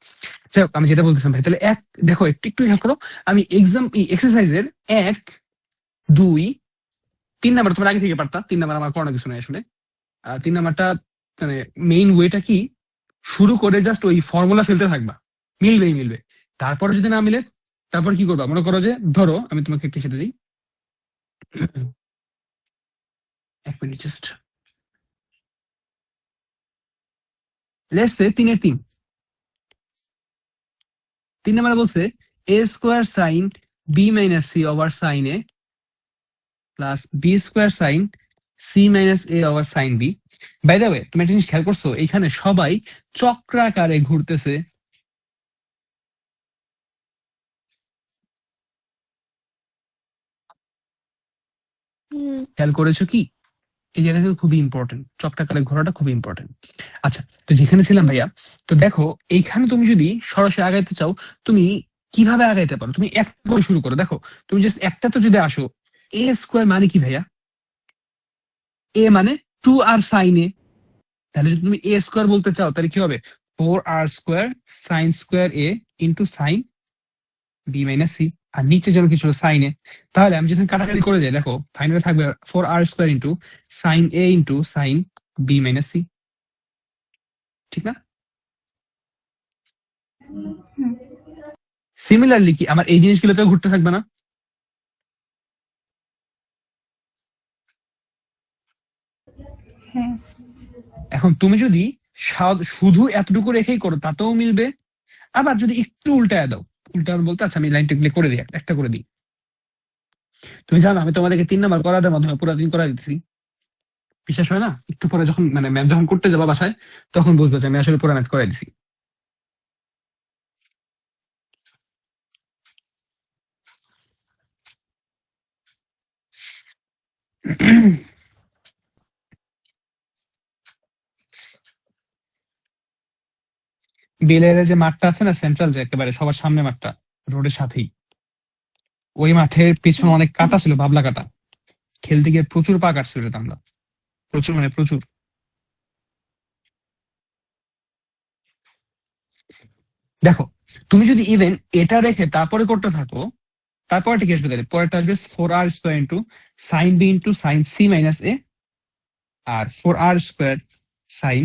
যাই হোক, আমি যেটা বলতেছিলাম ভাই, তাহলে এক দেখো একটু একটু হেল্প করো। আমি এক্সাম এক্সারসাইজের 1, 2, 3 নাম্বার তোমার আগে থেকে পারতা। 3 নাম্বার আমার কোনো কিছু নাই আসলে। 3 নাম্বারটা মানে মেইন ওয়েটা কি, শুরু করে জাস্ট ওই ফর্মুলা ফেলতে থাকবা, মিলবেই মিলবে। তারপরে যদি না মিলে, তারপর কি করবা? মনে করো যে ধরো আমি তোমাকে একটু সাথে দিই, 1 মিনিট জাস্ট। লেটস সে 3-এর 3। 3 নাম্বারে বলছে A square sine B minus C over sine A plus B square sine C minus A over sine B. By the way, তুমি একটা জিনিস খেয়াল করছো, এখানে সবাই চক্রাকারে ঘুরতেছে। হুম। খেয়াল করেছো কি? এই জায়গাটা কিন্তু খুবই ইম্পর্টেন্ট, চক্রাকারে ঘোরাটা খুবই ইম্পর্টেন্ট। আচ্ছা, তো যেখানে ছিলাম ভাইয়া, তো দেখো এইখানে তুমি যদি সরাসরি আগাইতে চাও, তুমি কিভাবে আগাইতে পারো? তুমি একটা করে শুরু করো। দেখো তুমি জাস্ট একটা তো যদি আসো, এ স্কোয়ার মানে কি ভাইয়া? এ মানে 2r সাইন এ। তাহলে যদি তুমি এ স্কোয়ার বলতে চাও, তাহলে কি হবে? 4r square sine square A into sine B minus C. আর নিচে যেন কিছু সাইন এ। তাহলে আমি যখন কাটাকাটি করে যাই, দেখো ফাইনালে থাকবে 4r square into sine A into sine B minus C. ঠিক না? সিমিলারলি কি আমার এই জিনিসগুলো তো ঘুরতে থাকবে না? হ্যাঁ। এখন তুমি যদি শুধু এতটুকু রেখেই করো, তাতেও মিলবে। আবার যদি একটু উল্টায় দাও, উল্টানো বলতে আচ্ছা আমি লাইনটা করে দিই, একটা করে দিই। তুমি জানো আমি তোমাদেরকে 3 নাম্বার করার মাধ্যমে পুরো দিন করা দিতেছি। বিশ্বাস হয় না? একটু পরে যখন মানে ম্যাথ যখন করতে যাবা বাসায়, তখন বুঝবে যে আমি আসলে পুরো ম্যাথ করাই দিছি। বিলের যে মাঠটা আছে না, সেন্ট্রাল যে একেবারে সবার সামনে মাঠটা, রোডের সাথেই। ওই মাঠের পেছনে অনেক কাটা ছিল, বাবলা কাটা। খেলতে গিয়ে প্রচুর পা কাটছিল আমরা, প্রচুর মানে প্রচুর। দেখো তুমি যদি ইভেন এটা রেখে তারপরে করতে থাকো, তারপরে কি আসবে? তাহলে পরেরটা আসবে 4r² into sine B into sine C minus A, আর 4r² sine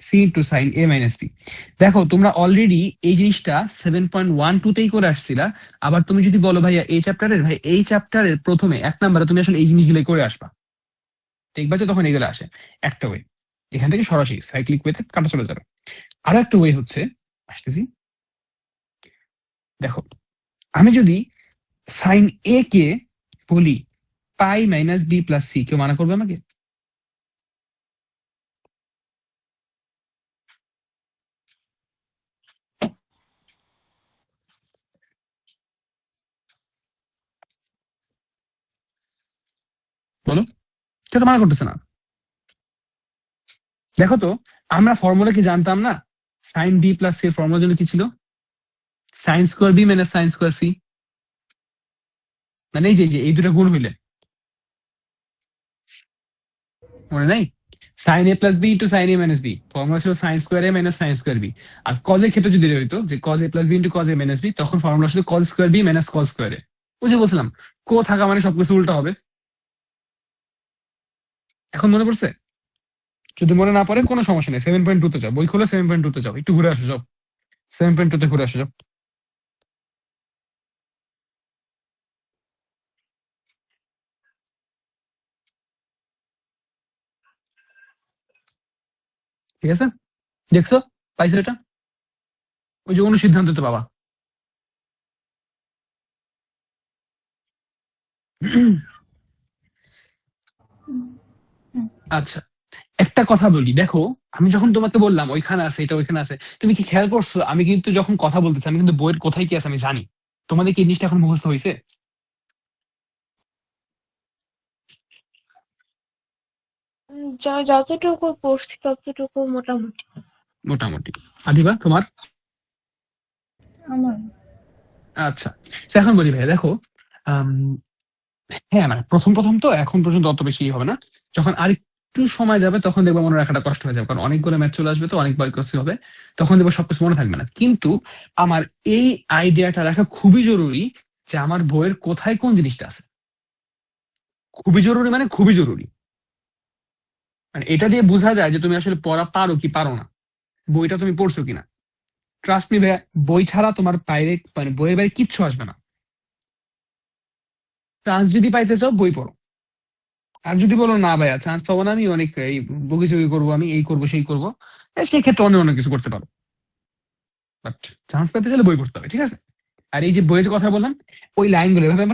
C into sine A minus B. দেখো তোমরা অলরেডি এই জিনিসটা 7.12 করে আসছিলা। আবার তুমি যদি বলো ভাইয়া এই চ্যাপ্টারের, ভাই এই চ্যাপ্টারের প্রথমে 1 নম্বরে তুমি আসলে এই জিনিসগুলো করে আসবা, দেখবা যে তখন এগুলো আসে। একটা ওয়ে এখান থেকে সরাসরি সাইক্লিক ওয়েতে কাটা চলে যাবে। আর একটা ওয়ে হচ্ছে, আসতেছি, দেখো আমি যদি সাইন এ কে বলি পাই মাইনাস বি প্লাস সি, কেউ মানা করবে আমাকে? বলো, কেউ তো মানা করতেছে না। দেখো তো আমরা ফর্মুলা কি জানতাম না? সাইন বি প্লাস সি এর ফর্মুলা জন্য কি ছিল? Sine square B minus sine square C. মানে এই যে এই দুটো গুণ হইলে, মনে নাই? Sine A plus B into sine A minus B, formula ছিল sine square A minus sine square B. আর কজের ক্ষেত্রে যদি হইতো যে cos A plus B into cos A minus B, তখন ফর্মুলা ছিল cos square B minus cause square এ। বুঝে বলছিলাম কো থাকা মানে সবকিছু উল্টা হবে। এখন মনে পড়ছে? যদি মনে না পড়ে কোনো সমস্যা নেই, 7.2 তে যাও, বই খোলো 7.2 তে যাও, একটু ঘুরে আসো, যাও 7.2 তে ঘুরে আসো, যাও। ঠিক আছে, দেখছো? পাইছো এটা? ওই যে অনুসিদ্ধান্ত তো বাবা। আচ্ছা, একটা কথা বলি, দেখো আমি যখন তোমাকে বললাম ওইখানে আছে এটা ওইখানে আছে, তুমি কি খেয়াল করছো আমি কিন্তু যখন কথা বলতেছি আমি কিন্তু বইয়ের কোথায় কি আছে আমি জানি। তোমাদের কি এই জিনিসটা এখন মুখস্থ হয়েছে? যতটুকু পড়ছি ততটুকু মোটামুটি। মোটামুটি। আদিবা তোমার? আমার আচ্ছা, তো এখন বলি ভাইয়া দেখো, আম, হ্যাঁ মানে প্রথম প্রথম তো এখন পর্যন্ত অত বেশি হবে না, যখন আর একটু সময় যাবে তখন দেখবো মনে রাখাটা কষ্ট হয়ে যাবে, কারণ অনেকগুলো ম্যাচ চলে আসবে, তো অনেক বয়কস্তি হবে, তখন দেখবো সবকিছু মনে থাকবে না। কিন্তু আমার এই আইডিয়াটা রাখা খুবই জরুরি যে আমার বইয়ের কোথায় কোন জিনিসটা আছে। খুবই জরুরি মানে খুবই জরুরি। মানে এটা দিয়ে বোঝা যায় যে তুমি আসলে পড়া পারো কি পারো না, বইটা তুমি পড়ছো কিনা। ট্রাস্ট মি ভাইয়া, বই ছাড়া তোমার বাইরে মানে বইয়ের বাইরে কিচ্ছু আসবে না। চান্স যদি পাইতে চাও বই পড়ো। আর যদি বলো না ভাইয়া চান্স পাবো না, আমি অনেক এই বগিচগি করবো, আমি এই করবো সেই করবো, সেই ক্ষেত্রে অন্য অন্য কিছু করতে পারো। বাট চান্স পেতে চাইলে বই পড়তে হবে, ঠিক আছে? আর এই যে বইয়ের কথা বললাম, ওই লাইনগুলো এভাবে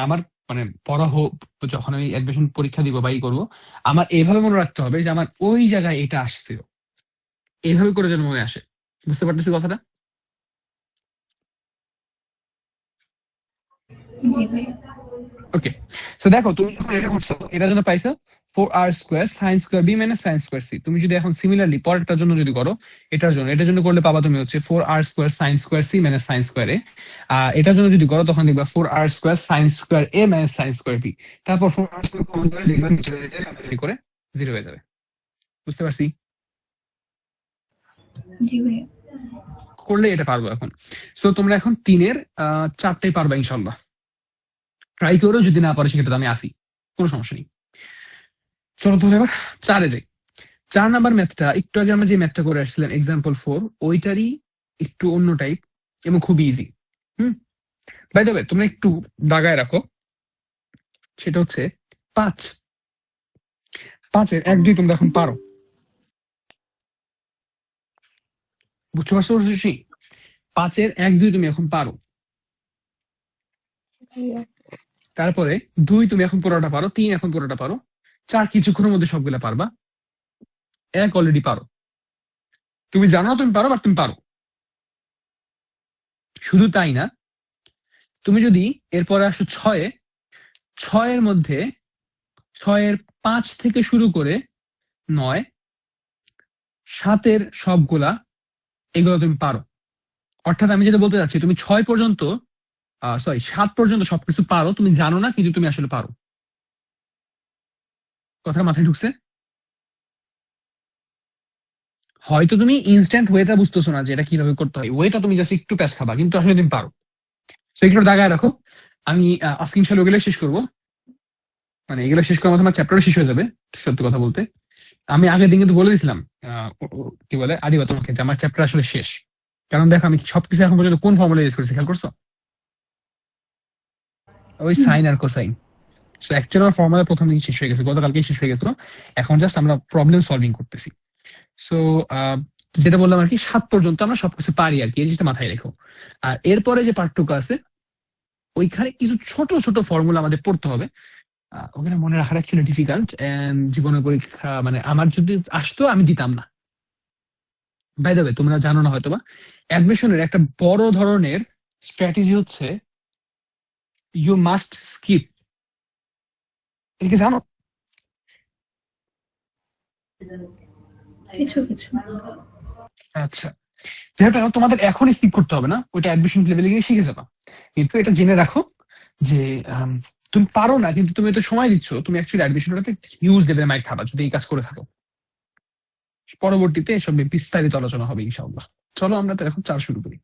আমার মানে পড়া হোক, যখন আমি অ্যাডমিশন পরীক্ষা দিব বা ই করবো, আমার এইভাবে মনে রাখতে হবে যে আমার ওই জায়গায় এটা আসছিল, এইভাবে করে যেন মনে আসে। বুঝতে পারতেছি কথাটা? জি ভাই। ওকে, সো দেখো তুমি যখন এটা করছো এটার জন্য পাইছো 4r² sine square B minus sine square C. তুমি যদি এখন সিমিলারলি পরেরটার জন্য যদি করো, এটার জন্য করলে পাবা তুমি হচ্ছে 4r² sine square C minus sine square A. এটার জন্য যদি করো তখন দেখবা 4r² sine square A minus sine square B. তারপর 4r² কমন করে লিখবা, নিচে হয়ে যায় কাটাকাটি করে 0 হয়ে যাবে। বুঝতে পারছি? জি ভাই। করলে এটা পারবো এখন। সো তোমরা এখন 3-এর 4টাই পারবা ইনশাল্লাহ। ট্রাই করো, যদি না পারো সেক্ষেত্রে তো আমি আসি, কোনো সমস্যা নেই। চলো তাহলে এবার 4-এ যাই। 4 নাম্বার ম্যাথটা একটু আগে আমরা যে ম্যাথটা করে আসছিলাম এক্সাম্পল 4, ওইটারই একটু অন্য টাইপ এবং খুব ইজি। বাই দ্য ওয়ে তোমরা একটু দাগায় রাখো, সেটা হচ্ছে 5। 5-এর 1-2 তোমরা এখন পারো, বুঝতে পারছো? 5-এর 1-2 তুমি এখন পারো। তারপরে 2 তুমি এখন পুরোটা পারো, 3 এখন পুরোটা পারো, 4 কিছুক্ষণের মধ্যে সবগুলা পারবা, 1 অলরেডি পারো। তুমি জানো না তুমি পারো, বাট তুমি পারো। শুধু তাই না, তুমি যদি এরপরে আসো 6-এ, 6-এর মধ্যে 6-এর 5 থেকে শুরু করে 9, 7-এর সবগুলা, এগুলো তুমি পারো। অর্থাৎ আমি যেটা বলতে চাচ্ছি, তুমি 6 পর্যন্ত সরি 7 পর্যন্ত সবকিছু পারো, তুমি জানো না কিন্তু তুমি আসলে পারো। কথাটা মাথায় ঢুকছে? হয়তো তুমি ইনস্ট্যান্ট ওয়েটা বুঝতেছো না যে এটা কিভাবে করতে হয়, ওয়েটা তুমি জাস্ট একটু প্যাচ খাবা, কিন্তু আসলে তুমি পারো। তো এগুলো দাগায় রাখো। আমি আজকে ইনশাল্লাহ ওগুলো শেষ করবো, মানে এগুলো শেষ করার মধ্যে আমার চ্যাপ্টারও শেষ হয়ে যাবে, সত্যি কথা বলতে। আমি আগের দিন কিন্তু বলে দিছিলাম কি বলে আদিবা তোমাকে যে আমার চ্যাপ্টার আসলে শেষ। কারণ দেখো আমি সবকিছু এখন পর্যন্ত কোন ফর্মুলা ইউজ করছি খেয়াল করছো? ওই হুম। সাইন আর কোসাইন। সো অ্যাকচুয়ালি আমার ফর্মুলা প্রথম দিন শেষ হয়ে গেছে, গতকালকেই শেষ হয়ে গেছিল। এখন জাস্ট আমরা প্রবলেম সলভিং করতেছি। সো যেটা বললাম আর কি, 7 পর্যন্ত আমরা সবকিছু পারি আর কি, এই জিনিসটা মাথায় রেখো। আর এরপরে যে পার্টটুকু আছে, ওইখানে কিছু ছোট ছোট ফর্মুলা আমাদের পড়তে হবে। ওখানে মনে রাখাটা অ্যাকচুয়ালি ডিফিকাল্ট, এন্ড জীবনের পরীক্ষা মানে আমার যদি আসতো আমি দিতাম না। বাই দ্য ওয়ে, তোমরা জানো না হয়তোবা, অ্যাডমিশনের একটা বড় ধরনের স্ট্র্যাটেজি হচ্ছে ইউ মাস্ট স্কিপ। এটা কি জানো? কিছু কিছু। আচ্ছা, যেটা তোমাদের এখন স্কিপ করতে হবে না, ওইটা অ্যাডমিশন লেভেলে গিয়ে শিখে যাবা। কিন্তু এটা জেনে রাখো যে তুমি পারো না কিন্তু তুমি তো সময় দিচ্ছ, তুমি অ্যাকচুয়ালি অ্যাডমিশনটাতে হিউজ লেভেলে মাইর খাবা যদি এই কাজ করে থাকো। পরবর্তীতে এসব নিয়ে বিস্তারিত আলোচনা হবে ইনশাআল্লাহ। চলো আমরা তো এখন 4 শুরু করি।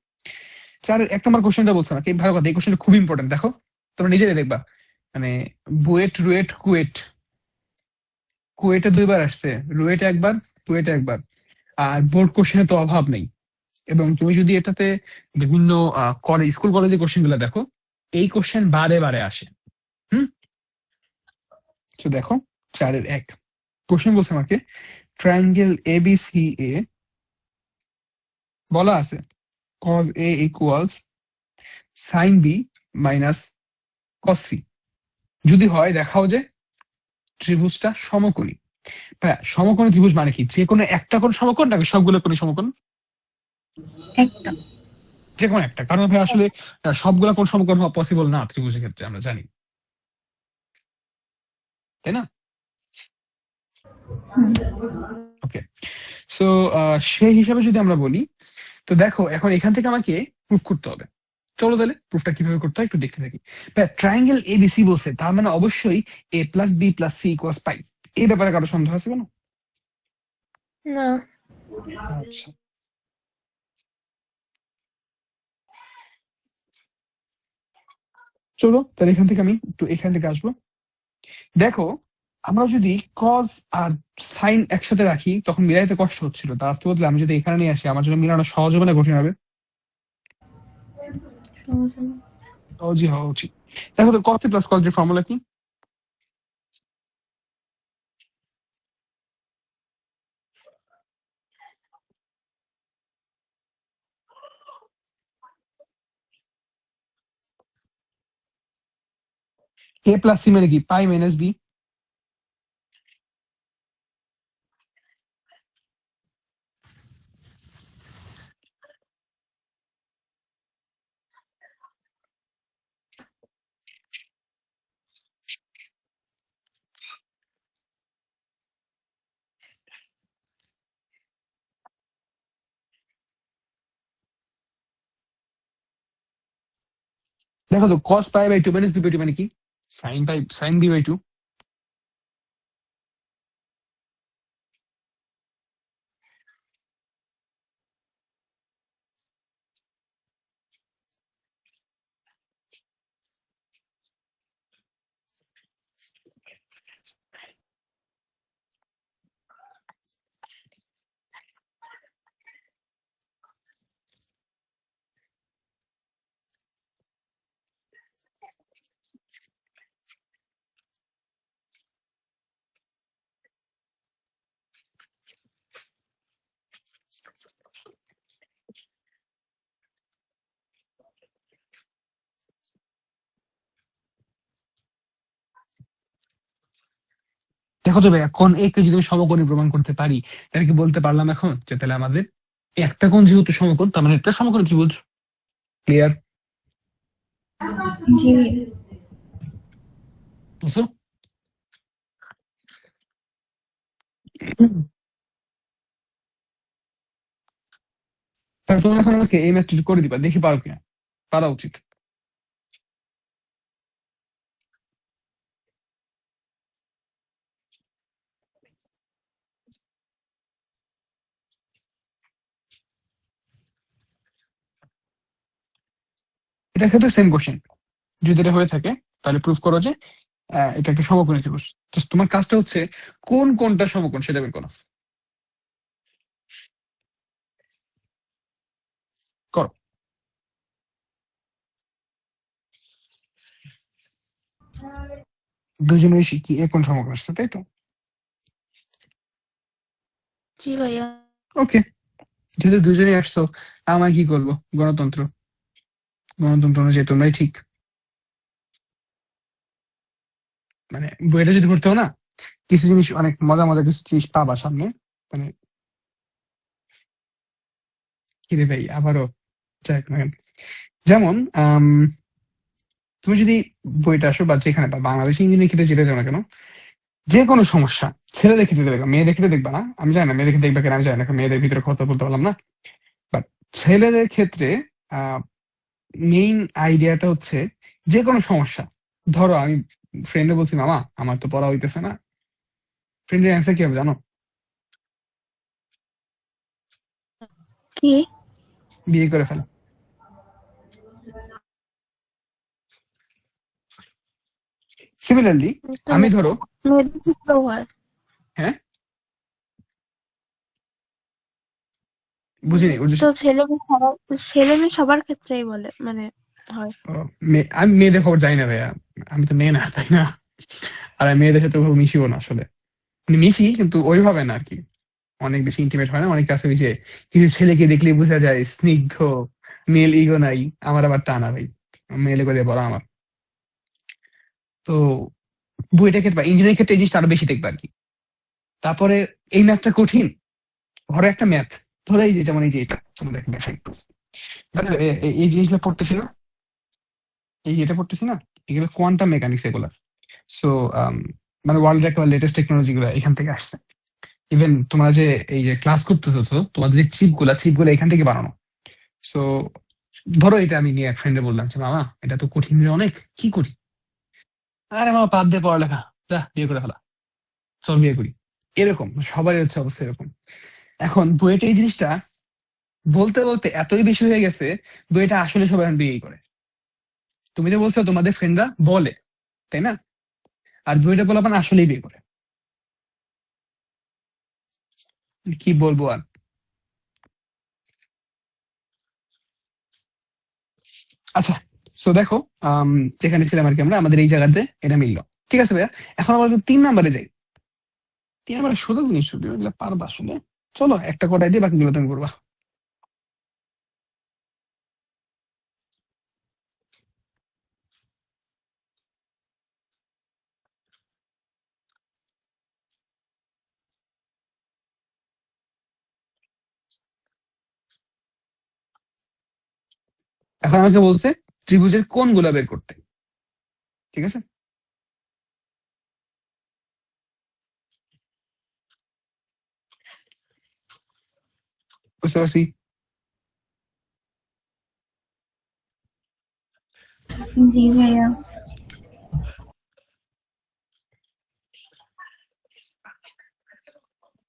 4 এক নম্বর কোশ্চেনটা বলছো না কি, ভালো কথা, এই কোশ্চেনটা খুব ইম্পর্টেন্ট। দেখো তোমরা নিজেরাই দেখবা, মানে বুয়েট রুয়েট কুয়েট, কুয়েটে 2 বার আসছে, রুয়েটে একবার, কুয়েটে একবার। আর বোর্ড কোশ্চেনে তো অভাব নেই। এবং তুমি যদি এটাতে বিভিন্ন স্কুল কলেজের কোশ্চেন গুলো দেখো, এই কোশ্চেন বারে বারে আসে। হুম। তো দেখো 4-1 কোশ্চেন বলছে আমাকে ট্রায়াঙ্গেল এবিসি এ বলা আছে cos A equals sin B minus cos C। যদি হয় দেখাও যে ত্রিভুজটা সমকোণী। হ্যাঁ, সমকোণী ত্রিভুজ মানে কি, যে কোনো একটা কোণ সমকোণ নাকি সবগুলো কোণই সমকোণ? একটা। যে কোনো একটা, কারণ ভাই আসলে সবগুলা কোণ সমকোণ হওয়া পসিবল না ত্রিভুজের ক্ষেত্রে, আমরা জানি, তাই না? হুম। ওকে। সো সেই হিসাবে যদি আমরা বলি, তো দেখো এখন এখান থেকে আমাকে প্রুফ করতে হবে। চলো তাহলে প্রুফটা কিভাবে করতে হয় একটু দেখতে থাকি। ট্রায়াঙ্গেল এবিসি বলছে, তার মানে অবশ্যই A plus B plus C equals pi. এই ব্যাপারে কারো সন্দেহ আছে কোনো? না। আচ্ছা, চলো তাহলে এখান থেকে আমি একটু এখান থেকে আসবো। দেখো আমরা যদি কজ আর সাইন একসাথে রাখি তখন মিলাইতে কষ্ট হচ্ছিল, তার অর্থ বদলে আমি যদি এখানে নিয়ে আসি, আমার জন্য মিলানো সহজ হবে না কঠিন হবে? সহজ হবে। সহজই হওয়া উচিত। দেখো তো কজ প্লাস কজ এর ফর্মুলা কি? এ প্লাস সি মানে কি, পাই মাইনাস বি। দেখো তো cos pi by 2 minus B by 2 মানে কি, সাইন বি বাই 2। দেখো তো ভাই, কোন একে যদি আমি সমকোণী প্রমাণ করতে পারি, তাহলে কি বলতে পারলাম এখন যে তাহলে আমাদের একটা কোণ যেহেতু সমকোণ, তার মানে একটা সমকোণী ত্রিভুজ। ক্লিয়ার? জি। বুঝছো? তাহলে তোমরা এখন আমাকে এই ম্যাথটি করে দিবা, দেখি পারো কিনা। পারা উচিত। এটার ক্ষেত্রে সেম কোশ্চেন, যদি এটা হয়ে থাকে তাহলে প্রুফ করো যে এটা একটা সমকোণী ত্রিভুজ। তো তোমার কাজটা হচ্ছে কোন কোনটা সমকোণ সেটা বের করো। করো। দুজনেই কি কোন সমকোণ আসছে, তাই তো? জি ভাইয়া। ওকে, যেহেতু দুজনেই আসছো, আমায় কি করবো? গণতন্ত্র, গণতন্ত্র অনুযায়ী তোমরাই ঠিক। মানে বইটা যদি পড়তেও না, কিছু জিনিস অনেক মজা মজা কিছু জিনিস পাবা সামনে। মানে কিরে ভাই আবারও যাক না কেন? যেমন তুমি যদি বইটা আসো বা যেখানে বা বাংলাদেশি ইঞ্জিনিয়ারিং ক্ষেত্রে যেটা যাও না কেন, যে কোনো সমস্যা ছেলেদের ক্ষেত্রে দেখবা, মেয়েদের ক্ষেত্রে দেখবা না। আমি জানি না মেয়েদের ক্ষেত্রে দেখবা কেন, আমি জানি না, কারণ মেয়েদের ভিতরে কথা বলতে পারলাম না। বাট ছেলেদের ক্ষেত্রে মেইন আইডিয়াটা হচ্ছে যে কোনো সমস্যা, ধরো আমি ফ্রেন্ডে বলছি মামা আমার তো পড়া হইতেছে না, ফ্রেন্ডের অ্যান্সার কি হবে জানো? কি? বিয়ে করে ফেলা। সিমিলারলি তো আমি ধরো, মেয়েদের ক্ষেত্রেও হয়। হ্যাঁ বুঝিনি তো ছেলে মেয়ে সবার ক্ষেত্রেই বলে মানে হয়। আমি মেয়েদের খবর জানি না ভাইয়া, আমি তো মেয়ে না, তাই না? আর আমি মেয়েদের সাথে ওভাবে মিশিও না আসলে, মানে মিশি কিন্তু ওইভাবে না আর কি, অনেক বেশি ইন্টিমেট হয় না, অনেক কাছে মিশে। কিন্তু ছেলেকে দেখলে বোঝা যায় স্নিগ্ধ, মেল ইগো নাই। আমার আবার টানা ভাই, মেলে করে বলা আমার। তো বইটা ক্ষেত্রে বা ইঞ্জিনিয়ারিং ক্ষেত্রে এই জিনিসটা আরো বেশি দেখবে আর কি। তারপরে এই ম্যাথটা কঠিন, ধরো একটা ম্যাথ, ধরো এই যে যেমন এই যে এটা তোমরা দেখবে একটু, দেখো, এই জিনিসগুলো পড়তেছি না, এই যেটা পড়তেছি না, এগুলো কোয়ান্টাম মেকানিক্স এগুলা। সো মানে ওয়ার্ল্ডের একটা লেটেস্ট টেকনোলজি গুলো এখান থেকে আসছে। ইভেন তোমরা যে এই যে ক্লাস করতেছো, তো তোমাদের যে চিপ গুলা এখান থেকে বানানো। সো ধরো এটা আমি নিয়ে এক ফ্রেন্ডে বললাম যে মামা এটা তো কঠিন রে অনেক, কি করি? আরে মামা বাদ দিয়ে পড়ালেখা, যা বিয়ে করে ফেলা, চল বিয়ে করি। এরকম সবারই হচ্ছে অবস্থা এরকম। এখন বুয়েটে এই জিনিসটা বলতে বলতে এতই বেশি হয়ে গেছে, বুয়েটে আসলে সবাই এখন বিয়েই করে। তুমি তো বলছো তোমাদের ফ্রেন্ডরা বলে, তাই না? আর বুয়েটে বলা মানে আসলেই বিয়ে করে। কি বলবো আর। আচ্ছা, সো দেখো, আম, যেখানে ছিলাম আর কি আমরা, আমাদের এই জায়গাতে এটা মিললো। ঠিক আছে ভাইয়া, এখন আমরা একটু 3 নাম্বারে যাই। 3 নাম্বারে সোজা জিনিস শুধু, এগুলো পারবা আসলে। চলো একটা কটাই দিয়ে বাকিগুলো তুমি করবা। এখন আমাকে বলছে ত্রিভুজের কোণগুলো বের করতে। ঠিক আছে, বুঝতে পারছি। জি ভাইয়া।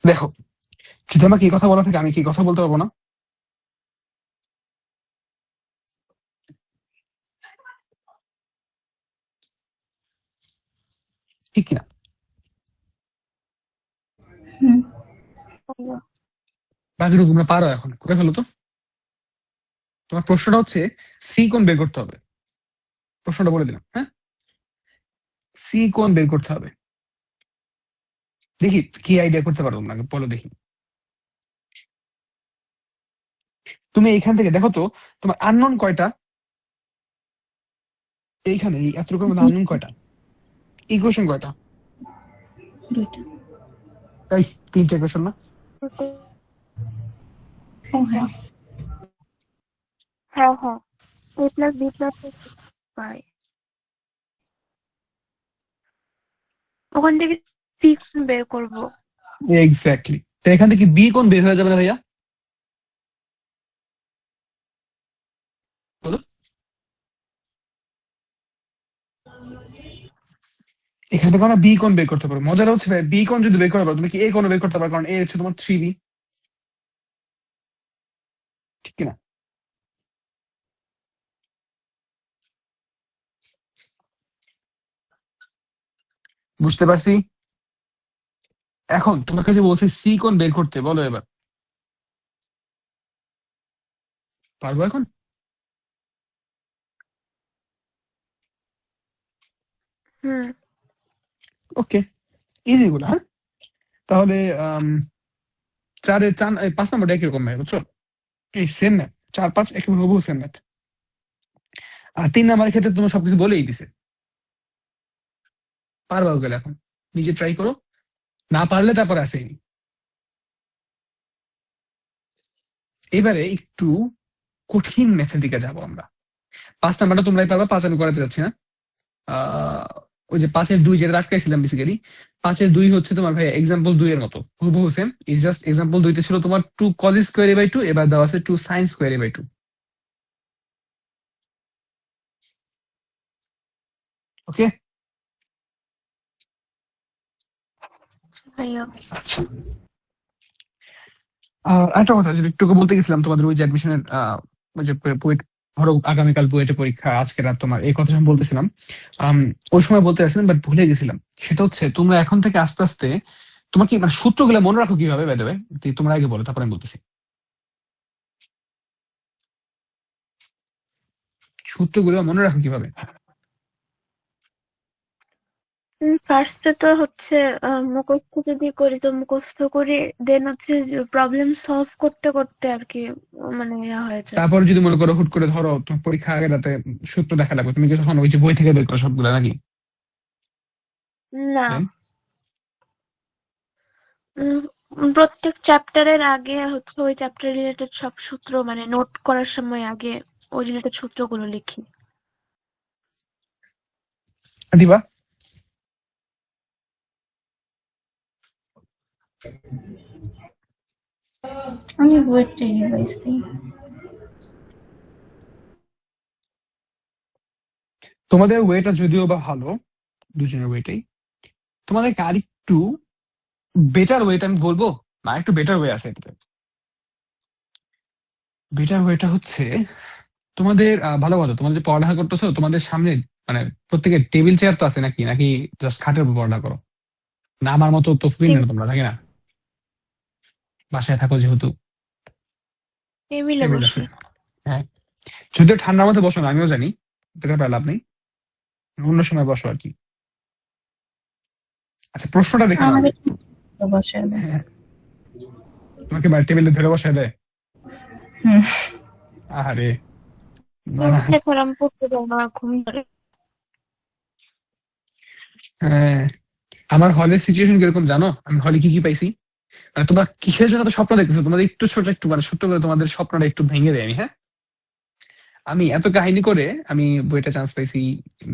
দেখো, যদি আমাকে এই কথা বলা থাকে আমি কি কথা বলতে পারবো না? ঠিক কিনা? হুম। বাকিটা তোমরা পারো, এখন করে ফেলো তো। তোমার প্রশ্নটা হচ্ছে সি কোণ বের করতে হবে। প্রশ্নটা বলে দিলাম, হ্যাঁ, সি কোণ বের করতে হবে। দেখি কি আইডিয়া করতে পারো তোমরা, আগে বলো দেখি। তুমি এইখান থেকে দেখো তো, তোমার আননোন কয়টা? এইখানে এই এতটুকুর মধ্যে আননোন কয়টা? ইকুয়েশন কয়টা? দুইটা। এই 3টে ইকুয়েশন না? ও হ্যাঁ। হ্যাঁ হ্যাঁ, a+b+c পাই। ওখান থেকে সি বের করব। এক্স্যাক্টলি। তো এখান থেকে বি কোণ বের হয়ে যাবে না ভাইয়া? বলো। এখান থেকে আমরা বি কোণ বের করতে পারবো। মজাটা হচ্ছে ভাই, বি কোণ যদি বের করতে পারো তুমি কি এ কোণ বের করতে পারো, কারণ এ হচ্ছে তোমার 3b। ঠিক কিনা? বুঝতে পারছি। এখন তোমার কাছে বলছে সি কোণ বের করতে, বলো এবার পারবো এখন? হুম। ওকে, ইজি গুলো। হ্যাঁ, তাহলে চার 5 নম্বরটা একই রকম ভাই, বুঝছো? এই সেম ম্যাথ, 4 5 একেবারে হবু সেম ম্যাথ। আর 3 নম্বরের ক্ষেত্রে তোমার সবকিছু বলেই দিছে, পারবা গেলে এখন নিজে ট্রাই করো, না পারলে তারপর আসেই। এবারে একটু কঠিন ম্যাথের দিকে যাবো আমরা। 5 নম্বরটা তোমরাই পারবা, 5 আমি করাতে যাচ্ছি না। আহ ওই যে 5-এর 2 যেটা আটকাইছিলাম বেসিক্যালি, 5-এর 2 হচ্ছে তোমার ভাই এক্সাম্পল 2 এর মতো হুবহু সেম। ইজ জাস্ট এক্সাম্পল 2তে ছিল তোমার 2 cos স্কোয়ার বাই 2, এবার দেওয়া আছে 2 sin স্কোয়ার বাই 2। ওকে, ভাইয়া আচ্ছা। একটা কথা যেটা একটু আগে বলতে গেছিলাম, তোমাদের ওই যে অ্যাডমিশনের ওই যে বুয়েট, ধরো আগামীকাল বুয়েটে পরীক্ষা, আজকে রাত তোমার, এই কথা আমি বলতেছিলাম। আম, ওই সময় বলতে গেছিলাম বাট ভুলে গেছিলাম। সেটা হচ্ছে তোমরা এখন থেকে আস্তে আস্তে তোমার কি মানে সূত্রগুলো মনে রাখো কিভাবে, বাই দ্য ওয়ে তোমরা আগে বলো তারপর আমি বলতেছি। সূত্রগুলো মনে রাখো কিভাবে? ফার্স্টে তো হচ্ছে মুখস্থ যদি করি তো মুখস্থ করি, দেন হচ্ছে প্রবলেম সলভ করতে করতে আর কি মানে ইয়া হয়ে যায়। তারপর যদি মনে করো হুট করে ধরো তোমার পরীক্ষা আগের রাতে সূত্র দেখা লাগবে, তুমি কি তখন ওই যে বই থেকে বের করো সবগুলো নাকি? না, Then? প্রত্যেক চ্যাপ্টারের আগে হচ্ছে ওই চ্যাপ্টার রিলেটেড সব সূত্র মানে নোট করার সময় আগে ওই রিলেটেড সূত্রগুলো লিখি। দিবা? আমি বুয়েটটাই রিভাইজ দিই। তোমাদের ওয়েটা যদিও বা ভালো, দুজনের ওয়েটাই, তোমাদেরকে আরেকটু বেটার ওয়েটা আমি বলবো, না একটু বেটার ওয়ে আছে এটাতে। বেটার ওয়েটা হচ্ছে তোমাদের ভালো কথা, তোমাদের যে পড়ালেখা করতেছো তোমাদের সামনে মানে প্রত্যেকের টেবিল চেয়ার তো আছে নাকি, নাকি জাস্ট খাটের উপর পড়ালেখা করো? না আমার মতো তো ফ্রি না তোমরা, থাকে না, বাসায় থাকো যেহেতু, টেবিলে টেবিল বসি। আছে। হ্যাঁ, যদিও ঠান্ডার মধ্যে বসো না আমিও জানি, এটা প্রায় লাভ নেই, অন্য সময় বসো আর কি। আচ্ছা, প্রশ্নটা দেখে নাও আগে। আমাদের বসে দেয়। হ্যাঁ, তোমাকে টেবিলে ধরে বসায় দেয়? হুম। আরে না না। এখন আমি পড়তে পারবো না, ঘুম ধরে। হ্যাঁ, আমার হলের সিচুয়েশন কিরকম জানো? আমি হলে কি কি পাইছি, মানে তোমরা কিসের জন্য তো স্বপ্ন দেখতেছো, তোমাদের একটু ছোট একটু মানে ছোট্ট করে তোমাদের স্বপ্নটা একটু ভেঙে দেয় আমি। হ্যাঁ, আমি এত কাহিনী করে আমি বইটা চান্স পাইছি,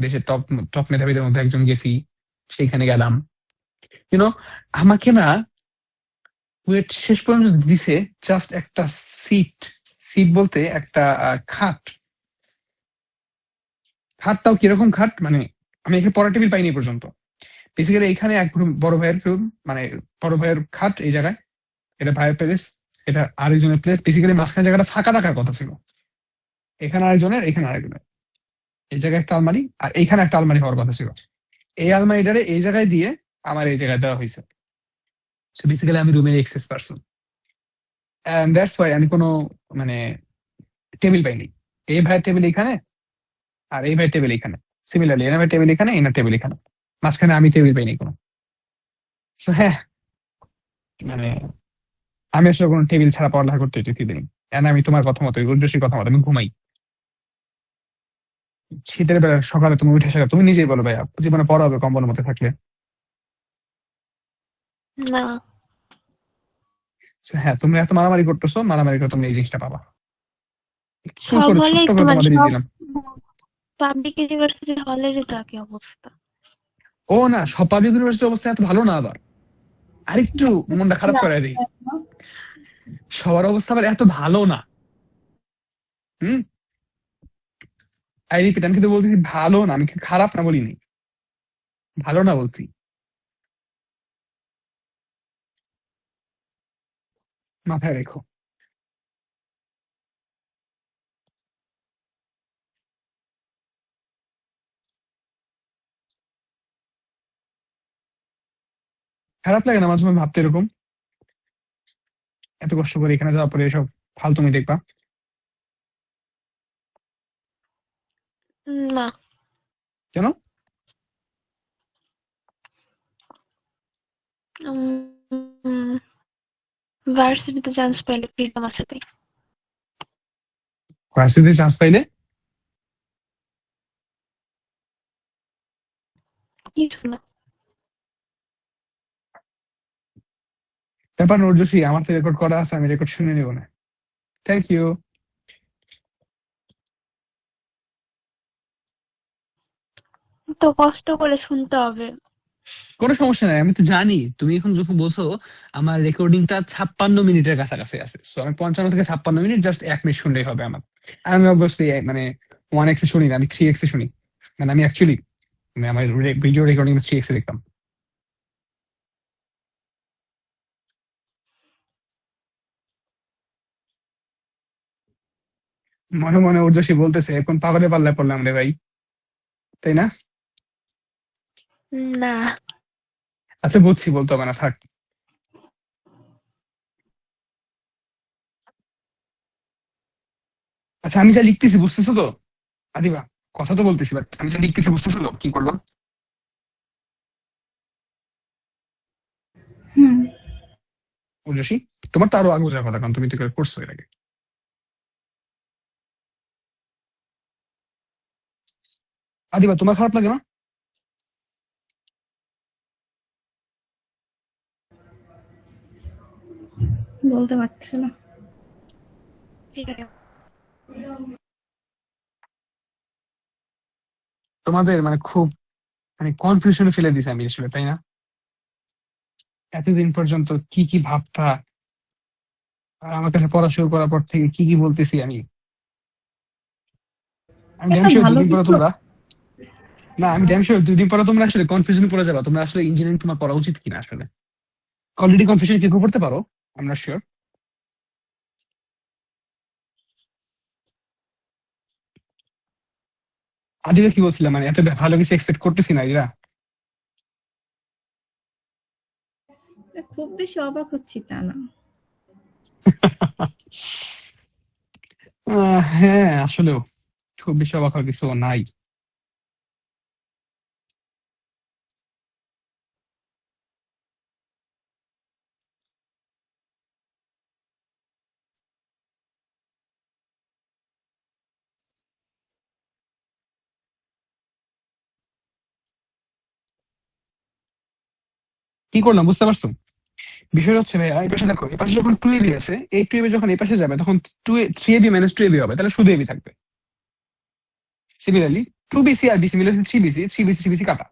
দেশের টপ টপ মেধাবীদের মধ্যে একজন গেছি, সেইখানে গেলাম। ইউনো, আমাকে না বুয়েট শেষ পর্যন্ত দিছে জাস্ট একটা সিট, সিট বলতে একটা খাট। খাটটাও কিরকম খাট মানে, আমি এখানে পড়া টেবিল পাইনি এ পর্যন্ত। বেসিক্যালি এখানে এক বড় ভাইয়ের room, মানে বড় ভাইয়ের খাট এই জায়গায়, এটা ভাইয়ের প্লেস, এটা আরেকজনের প্লেস। বেসিক্যালি মাঝখানে জায়গাটা ফাঁকা থাকার কথা ছিল, এখানে আরেকজনের, এখানে আরেকজনের, এই জায়গায় একটা আলমারি আর এইখানে একটা আলমারি হওয়ার কথা ছিল। এই আলমারিটারে এই জায়গায় দিয়ে আমার এই জায়গায় দেওয়া হয়েছে। বেসিক্যালি আমি রুমের excess person, and that's why আমি কোনো মানে টেবিল পাইনি। এই ভাইয়ের টেবিল এখানে আর এই ভাইয়ের টেবিল এখানে, সিমিলারলি এনার ভাইয়ের টেবিল এখানে, এনার টেবিল এখানে, মাঝখানে আমি টেবিল পাইনি কোনো। সো হ্যাঁ, মানে আমি আসলে কোনো টেবিল ছাড়া পড়ালেখা করতে যেতে দিই। এন্ড আমি তোমার কথা মতো, রুদ্রশ্রীর কথা মতো আমি ঘুমাই। শীতের বেলা সকালে তুমি উঠে আসা, তুমি নিজেই বলো ভাইয়া জীবনে পড়া হবে কম্বলের মধ্যে থাকলে? না, So, হ্যাঁ, তুমি এত মারামারি করতেছো, মারামারি করে তুমি এই জিনিসটা পাবা। একটু সব করে হলে ছোট্ট একটু করে মানে তোমাদের সব দিলাম। পাবলিক ইউনিভার্সিটি হলেরই তো একই অবস্থা। ও না, সব পাবলিক ইউনিভার্সিটির অবস্থা এত ভালো না আবার, আরেকটু মনটা খারাপ করে দিই, সবার অবস্থা আবার এত ভালো না। হুম, আই রিপিট, আমি কিন্তু বলতেছি ভালো না, আমি কিন্তু খারাপ না বলিনি, ভালো না বলছি, মাথায় রেখো। খারাপ লাগে না মাঝে মাঝে ভাবতে এরকম, এত কষ্ট করে এখানে যাওয়ার পরে এসব ফালতুমি দেখবা? না, কেন? ভার্সিটিতে চান্স পেলে ফ্রিডম আছে তাই। ভার্সিটিতে চান্স পাইলে কিছু না। ব্যাপার নর্জসী, আমার তো রেকর্ড করা আছে, আমি রেকর্ড শুনে নেবো না। Thank you. তো কষ্ট করে শুনতে হবে। কোনো সমস্যা নাই, আমি তো জানি তুমি এখন যখন বলছো আমার রেকর্ডিংটা 56 মিনিটের কাছাকাছি আছে, সো আমি 55 থেকে 56 মিনিট জাস্ট 1 মিনিট শুনলেই হবে আমার। আর আমি অবশ্যই মানে 1x এ শুনি না, আমি 3x এ শুনি। মানে আমি অ্যাকচুয়ালি মানে আমার ভিডিও রেকর্ডিং 3x এ দেখতাম। মনে মনে উর্জশী বলতেছে এখন পাগলে পাল্লায় পড়লাম রে ভাই, তাই না? না, আচ্ছা বুঝছি, বলতে হবে না, থাক। আচ্ছা আমি যা লিখতেছি বুঝতেছো তো আদিবা? কথা তো বলতেছি, বাট আমি যা লিখতেছি বুঝতেছো তো কি করলাম? হুম। উর্জশী, তোমার তো আরো আগে বোঝার কথা, কারণ তুমি তো করছো এর আগে। আদিবা তোমার খারাপ লাগে না? বলতে পারতেছি না। ঠিক আছে। তোমাদের মানে খুব মানে কনফিউশনে ফেলে দিছে আমি আসলে, তাই না? এতদিন পর্যন্ত কি কি ভাবতা, আর আমার কাছে পড়া শুরু করার পর থেকে কি কি বলতেছি আমি। আমি ড্যাম এটা শিওর ভালো দুদিন পরে কিছু। তোমরা, না আমি ড্যাম শিওর 2 দিন পরে তোমরা আসলে কনফিউশনে পড়ে যাবা, তোমরা আসলে ইঞ্জিনিয়ারিং তোমার পড়া উচিত কিনা আসলে। অলরেডি কনফিউশন কেউ করতে পারো, I am not sure. Adiba কি বলছিলাম, মানে এত ভালো কিছু এক্সপেক্ট করতেছি না এরা। খুব বেশি অবাক হচ্ছি তা না। হ্যাঁ আসলেও খুব বেশি অবাক হওয়ার কিছু নাই। কি করলাম বুঝতে পারছো? বিষয় হচ্ছে ভাই, এই পাশে দেখো, এই পাশে যখন 2ab আছে, এই 2ab যখন এই পাশে যাবে তখন 3ab মাইনাস 2ab হবে, তাহলে শুধু ab থাকবে। সিমিলারলি 2bc আর bc মিলে 3bc, 3bc 3bc কাটা।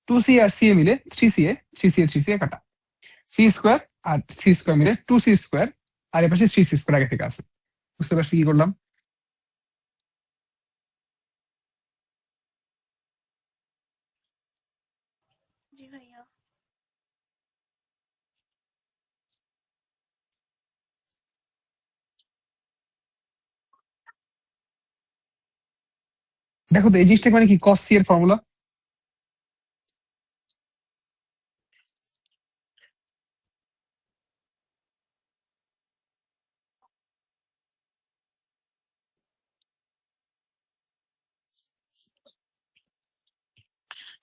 2ca আর ca মিলে 3ca, 3ca 3ca কাটা। c স্কোয়ার আর c স্কোয়ার মিলে 2c স্কোয়ার, আর এ পাশে 3c স্কোয়ার আগে থেকে আছে। বুঝতে পারছি কি করলাম? জি ভাইয়া। দেখো তো এই জিনিসটা মানে কি cos c এর ফর্মুলা?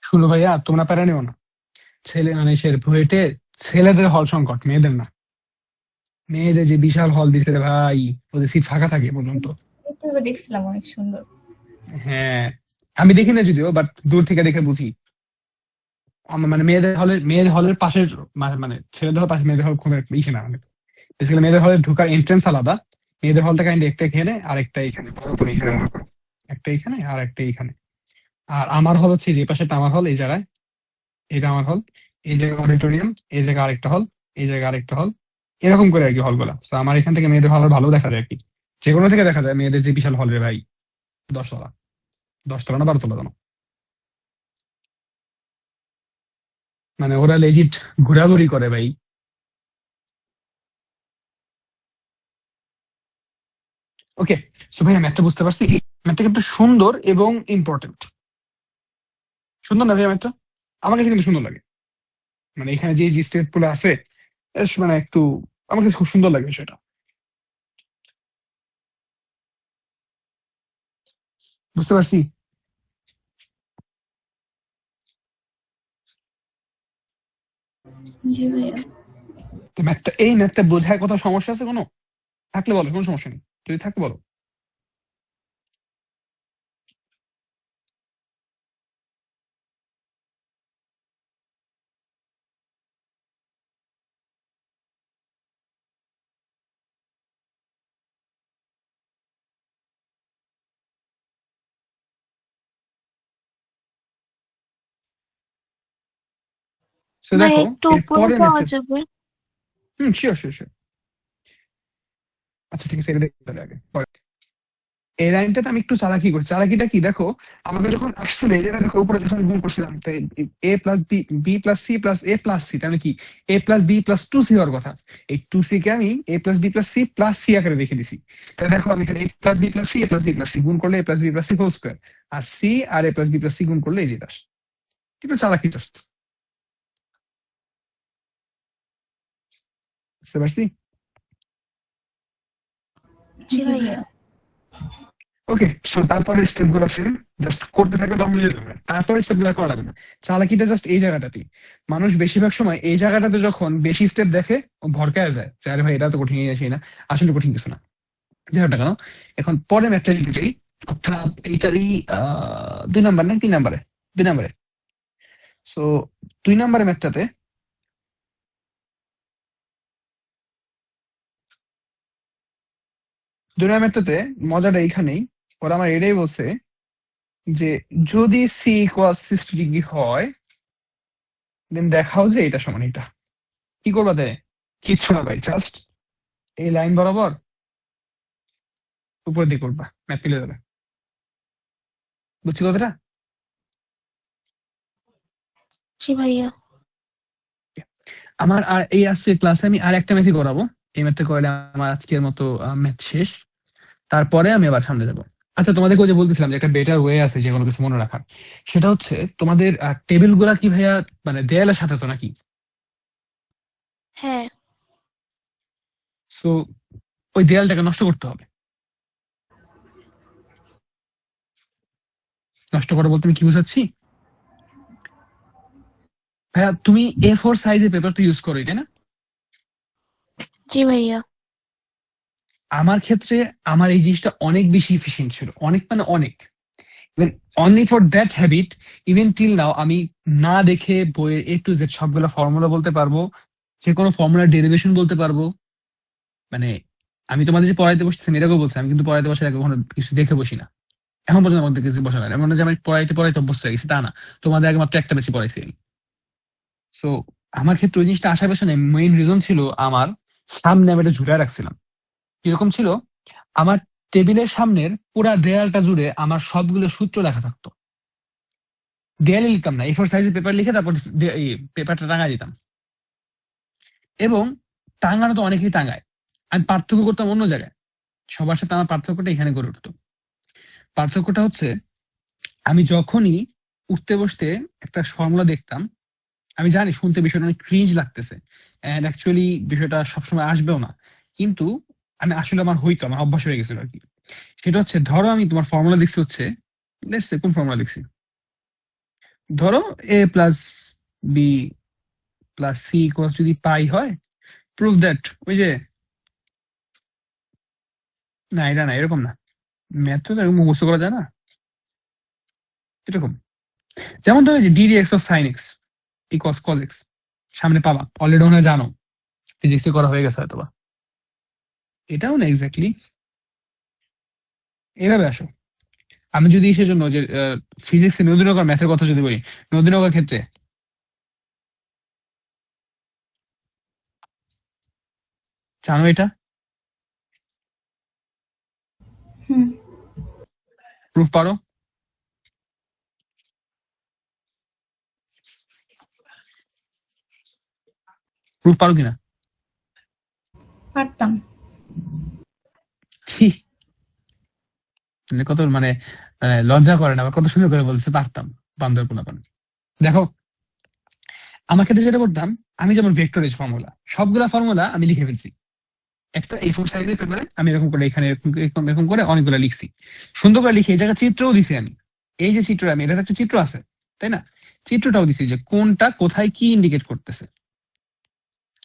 শুনো ভাইয়া, তোমরা প্যারা নিও না। ছেলে মানে সে বুয়েটে ছেলেদের হল সংকট, মেয়েদের না। মেয়েদের যে বিশাল হল দিছে রে ভাই, ওদের সিট ফাঁকা থাকে পর্যন্ত। ইউটিউবে দেখছিলাম, অনেক সুন্দর। হ্যাঁ, আমি দেখি না যদিও, বাট দূর থেকে দেখে বুঝি। আমার মানে মেয়েদের হলের পাশের মানে ছেলেদের হল পাশে, মেয়েদের হল কোনো ইসে না, মানে বেসিক্যালি মেয়েদের হলে ঢোকার এন্ট্রেন্স আলাদা। মেয়েদের হলটা কাইন্ড একটা এখানে আর একটা এখানে, পুরোপুরি এখানে মনে করো। একটা এখানে আর একটা এখানে। আর আমার হল হচ্ছে যে পাশেটা আমার হল, এই জায়গায় এটা আমার হল, এই জায়গায় অডিটোরিয়াম, এই জায়গায় আরেকটা হল, এই জায়গায় আরেকটা হল, এরকম করে আর কি হলগুলা। তো আমার এখান থেকে মেয়েদের হল ভালো দেখা যায় আর কি। যেগুলো থেকে দেখা যায় মেয়েদের যে বিশাল হল রে ভাই, 10 তলা, 10 তলা না 12 তলা জানো। মানে ওরা লেজিট ঘোরাঘুরি করে ভাই। ওকে, সো ভাই আমি একটা বুঝতে পারছি, ম্যাথটা কিন্তু সুন্দর এবং ইম্পর্টেন্ট। সুন্দর না ভাই ম্যাথটা? আমার কাছে কিন্তু সুন্দর লাগে। মানে এখানে যে যে স্টেপ গুলো আছে মানে একটু আমার কাছে খুব সুন্দর লাগে সেটা, বুঝতে পারছি। জি ভাইয়া। তো ম্যাথটা, এই ম্যাথটা বোঝায় কোথাও সমস্যা আছে কোনো? থাকলে বলো, কোনো সমস্যা নেই, যদি থাকে বলো। তো ভাই দেখো একটু এর উপরে পরের পাওয়া ম্যাথটা, যাবে? Sure sure sure. আচ্ছা ঠিক আছে, এটা দেখতে হবে আগে পরে। এই লাইনটাতে আমি একটু চালাকি করছি। চালাকিটা কি দেখো, আমাকে যখন আসছিল এই জায়গায় দেখো উপরে যখন গুণ করছিলাম, তো A plus B, B plus C plus A plus C, তাহলে কি A plus B plus two C হওয়ার কথা। এই টু সি কে আমি A plus B plus C plus C আকারে লিখে দিছি। তাহলে দেখো আমি এখানে A plus B plus C, A plus B plus C গুণ করলে A plus B plus C whole square, আর সি আর A plus B plus C গুণ করলে এই যেটা আসে। একটু চালাকি জাস্ট, বুঝতে পারছি। জি জি ভাইয়া। ভাইয়া। ওকে, সো তারপরে স্টেপ গুলো সেম, জাস্ট করতে থাকলে তো মিলে যাবে, তারপরে স্টেপ গুলো করা লাগবে না। চালাকিটা জাস্ট এই জায়গাটাতেই। মানুষ বেশিরভাগ সময় এই জায়গাটাতে যখন বেশি স্টেপ দেখে ও ভরকায় যায় যে আরে ভাই এটা তো কঠিন আসি না, আসলে কঠিন কিছু না। যাই হোক না কেন, এখন পরে ম্যাথটা লিখতে চাই, অর্থাৎ এইটারই 2 নাম্বার না 3 নাম্বারে, 2 নাম্বারে। সো 2 নাম্বারের ম্যাথটাতে, 2 নাম্বার ম্যাথটাতে মজাটা এইখানেই। ওরা আমার এটাই বলছে যে যদি সি ইকুয়াল 60 ডিগ্রি হয়, দেন দেখাও যে এটা সমান এটা। কি করবা তাই? কিচ্ছু না ভাই, জাস্ট এই লাইন বরাবর উপর দিয়ে করবা, ম্যাথ মিলে যাবে। বুঝছি কথাটা? জি ভাইয়া। আমার আর এই আজকে ক্লাসে আমি আর একটা ম্যাথই করাবো। এই ম্যাথটা করলে আমার আজকের মতো ম্যাথ শেষ। তারপরে আমি আবার সামনে যাবো। আচ্ছা তোমাদেরকে ওই যে বলতেছিলাম যে একটা বেটার ওয়ে আছে যে কোনো কিছু মনে রাখার, সেটা হচ্ছে তোমাদের টেবিল গুলা কি ভাইয়া মানে দেয়ালের সাথে তো নাকি? হ্যাঁ। সো ওই দেয়ালটাকে নষ্ট করতে হবে। নষ্ট করা বলতে আমি কি বুঝাচ্ছি ভাইয়া, তুমি A4 সাইজের পেপার তো ইউজ করো তাই না? জি ভাইয়া। আমার ক্ষেত্রে আমার এই জিনিসটা অনেক বেশি ইফিসিয়েন্ট ছিল, অনেক মানে অনেক। Even only for that habit, even till now আমি না দেখে বইয়ের A to Z সবগুলো ফর্মুলা বলতে পারবো, যে কোনো ফর্মুলার ডেরিভেশন বলতে পারবো। মানে আমি তোমাদের যে পড়াইতে বসতেছি আমি এটাকেও বলছি, আমি কিন্তু পড়াইতে বসার আগে কখনো কিছু দেখে বসি না। এখন পর্যন্ত আমাদের কিছু বসা নাই, এমন না যে আমি পড়াইতে পড়াইতে অভ্যস্ত হয়ে গেছি তা না। তোমাদের আগে মাত্র একটা বেশি পড়াইছি আমি। সো আমার ক্ষেত্রে ওই জিনিসটা আসার পেছনে মেইন রিজন ছিল আমার সামনে আমি এটা ঝুলায় রাখছিলাম। কিরকম ছিল, আমার টেবিলের সামনের পুরা দেয়ালটা জুড়ে আমার সবগুলো সূত্র লেখা থাকতো। দেয়ালে লিখতাম না, A4 সাইজের পেপার লিখে তারপর এই পেপারটা টাঙায় দিতাম। এবং টাঙানো তো অনেকেই টাঙায়, আমি পার্থক্য করতাম অন্য জায়গায়। সবার সাথে আমার পার্থক্যটা এখানে গড়ে উঠতো। পার্থক্যটা হচ্ছে আমি যখনই উঠতে বসতে একটা ফর্মুলা দেখতাম, আমি জানি শুনতে বিষয়টা অনেক ক্রিঞ্জ লাগতেছে, এন্ড অ্যাকচুয়ালি বিষয়টা সবসময় আসবেও না, কিন্তু আমি আসলে আমার হইতো, আমার অভ্যাস হয়ে গেছিল আর কি। সেটা হচ্ছে ধরো আমি তোমার ফর্মুলা লিখছি হচ্ছে, লেটস সে কোন ফর্মুলা লিখছি, ধরো এ প্লাস বি প্লাস সি যদি পাই হয়, প্রুভ দ্যাট, ওই যে, না এটা না, এরকম না, ম্যাথ তো এরকম মুখস্থ করা যায় না, এরকম যেমন ধরো যে DD X of sine X equals cos X, সামনে পাবা, অলরেডি মনে হয় জানো, ফিজিক্সে করা হয়ে গেছে হয়তো বা। এটাও না এক্স্যাক্টলি, এভাবে আসো। আমি যদি সেজন্য যে ফিজিক্সে নদীনগর ম্যাথের কথা যদি বলি, নদীনগর ক্ষেত্রে জানো এটা, হুম। প্রুফ পারো? প্রুফ পারো কিনা? পারতাম। ছি, মানে কত মানে লজ্জা করে না, আবার কত সুন্দর করে বলছে পারতাম, বান্দর পোলাপান। দেখো আমার ক্ষেত্রে যেটা করতাম, আমি যেমন ভেক্টরের ফর্মুলা, সবগুলা ফর্মুলা আমি লিখে ফেলছি একটা A4 সাইজের পেপারে। আমি এরকম করে এখানে এরকম এরকম এরকম করে অনেকগুলো লিখছি, সুন্দর করে লিখে এই জায়গায় চিত্রও দিছি আমি। এই যে চিত্র, আমি এটা একটা চিত্র আছে তাই না, চিত্রটাও দিছি যে কোনটা কোথায় কি ইন্ডিকেট করতেছে।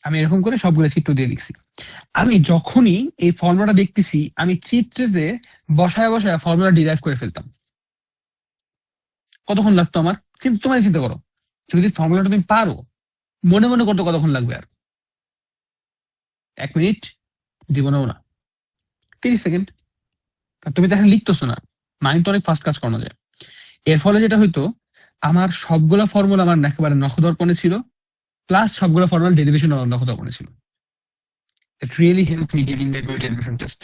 আমি এরকম করে সবগুলো চিত্র দিয়ে লিখছি। আমি যখনই এই ফর্মুলাটা দেখতেছি, আমি চিত্রেতে বসায় বসায় ফর্মুলা ডিরাইভ করে ফেলতাম। কতক্ষণ লাগতো আমার? কিন্তু তোমার চিন্তা করো, যদি ফর্মুলাটা তুমি পারো, মনে মনে করতে কতক্ষণ লাগবে? আর 1 মিনিট, জীবনেও না, 30 সেকেন্ড। তুমি তো এখন লিখতেছো না, মাইন্ড তো অনেক ফাস্ট কাজ করানো যায়। এর ফলে যেটা হইতো, আমার সবগুলা ফর্মুলা আমার একেবারে নখদর্পণে ছিল, প্লাস সবগুলো ফর্মুলা ডেরিভেশন নখদর্পণে ছিল। It really helped me getting the good admission test.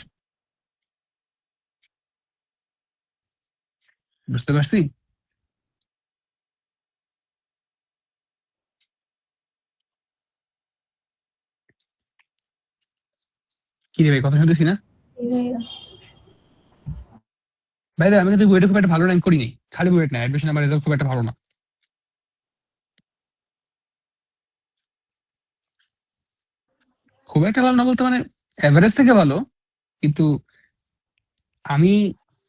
বুঝতে পারছি? কি রে ভাই, কথা শুনতেছি না? ভাই আমি কিন্তু বুয়েটে খুব একটা ভালো র্যাঙ্ক করিনি, খালি বুয়েট না, অ্যাডমিশন আমার রেজাল্ট খুব একটা ভালো না। খুব একটা ভালো না বলতে মানে এভারেজ থেকে ভালো, কিন্তু আমি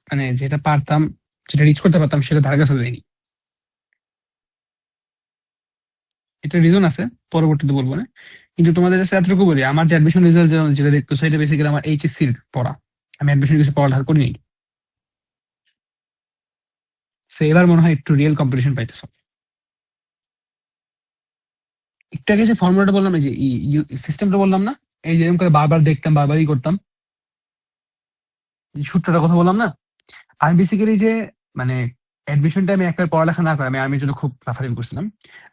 মানে যেটা পারতাম, যেটা রিচ করতে পারতাম, সেটা ধারে কাছে দেয়নি। এটা রিজন আছে, পরবর্তীতে বলবো না। কিন্তু তোমাদের কাছে এতটুকু বলি, আমার যে অ্যাডমিশন রেজাল্ট যেটা দেখতো, সেটা বেসিক্যালি আমার এইচএসসির পড়া। আমি অ্যাডমিশন কিছু পড়ালেখা করিনি। সো এবার মনে হয় একটু রিয়েল কম্পিটিশন পাইতেছো। একটু আগে যে ফর্মুলাটা বললাম, এই যে সিস্টেমটা বললাম না, এই যে এরকম করে বারবার দেখতাম, বারবারই করতাম, এই সূত্রটার কথা বললাম না, আমি বেসিক্যালি যে মানে অ্যাডমিশন টাইমে একবার পড়ালেখা না করে আমি আর্মির জন্য খুব লাফালাফি করছিলাম।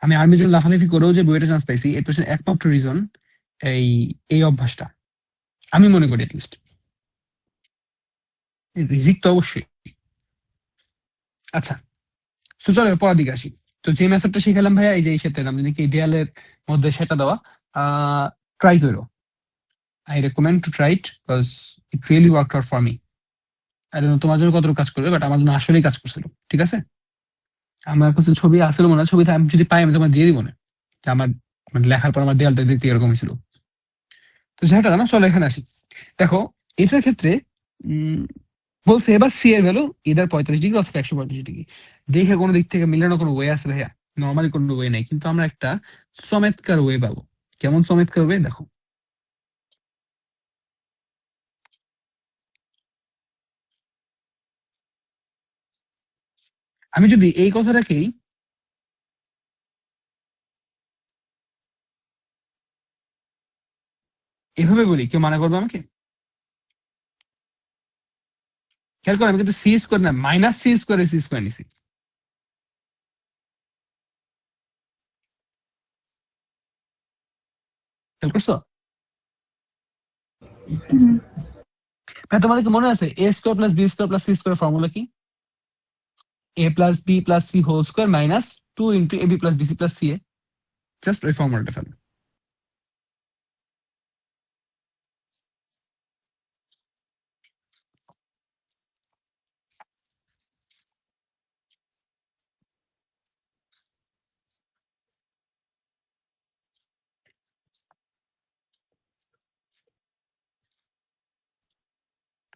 আমি আর্মির জন্য লাফালাফি করেও যে বুয়েটে চান্স পাইছি, এর পেছনে একমাত্র রিজন এই এই অভ্যাসটা, আমি মনে করি অ্যাটলিস্ট। রিজিক তো অবশ্যই। আচ্ছা, তো চলো পড়ার দিকে আসি। তো যে মেথডটা শিখালাম ভাইয়া, এই যে এই সাথে নাম জানি কি, দেয়ালের মধ্যে সেটা দেওয়া, ট্রাই করো। I recommend to try it because it really worked out for me. I don't know তোমার জন্য কতটুকু কাজ করবে, বাট আমার জন্য আসলেই কাজ করছিল। ঠিক আছে, আমার কাছে ছবি আসলে মনে হয়, ছবিতে আমি যদি পাই আমি তোমার দিয়ে দিব না, যে আমার মানে লেখার পর আমার দেয়ালটা দেখতে এরকম ছিল। তো সেটা না, চলো এখানে আসি। দেখো, এটার ক্ষেত্রে উম বলছে এবার সি এর ভ্যালু ইদার 45 ডিগ্রি অথবা 135 ডিগ্রি। দেখে কোনো দিক থেকে মিলানোর কোনো ওয়ে আছে ভাইয়া? নর্মালি কোনো ওয়ে নাই, কিন্তু আমরা একটা চমৎকার ওয়ে পাবো। কেমন চমৎকার ওয়ে? দেখো, আমি যদি এই কথাটাকেই এভাবে বলি, কেউ মানা করবে আমাকে? খেয়াল করো, আমি কিন্তু সি স্কোয়ার না, মাইনাস সি স্কোয়ার নিছি। খেয়াল করছো? ভাই তোমাদেরকে মনে আছে A square plus B square plus C square formula কি? A plus B plus C whole square minus 2 × ab plus bc plus ca। Just ওই ফর্মুলাটা ফেলো।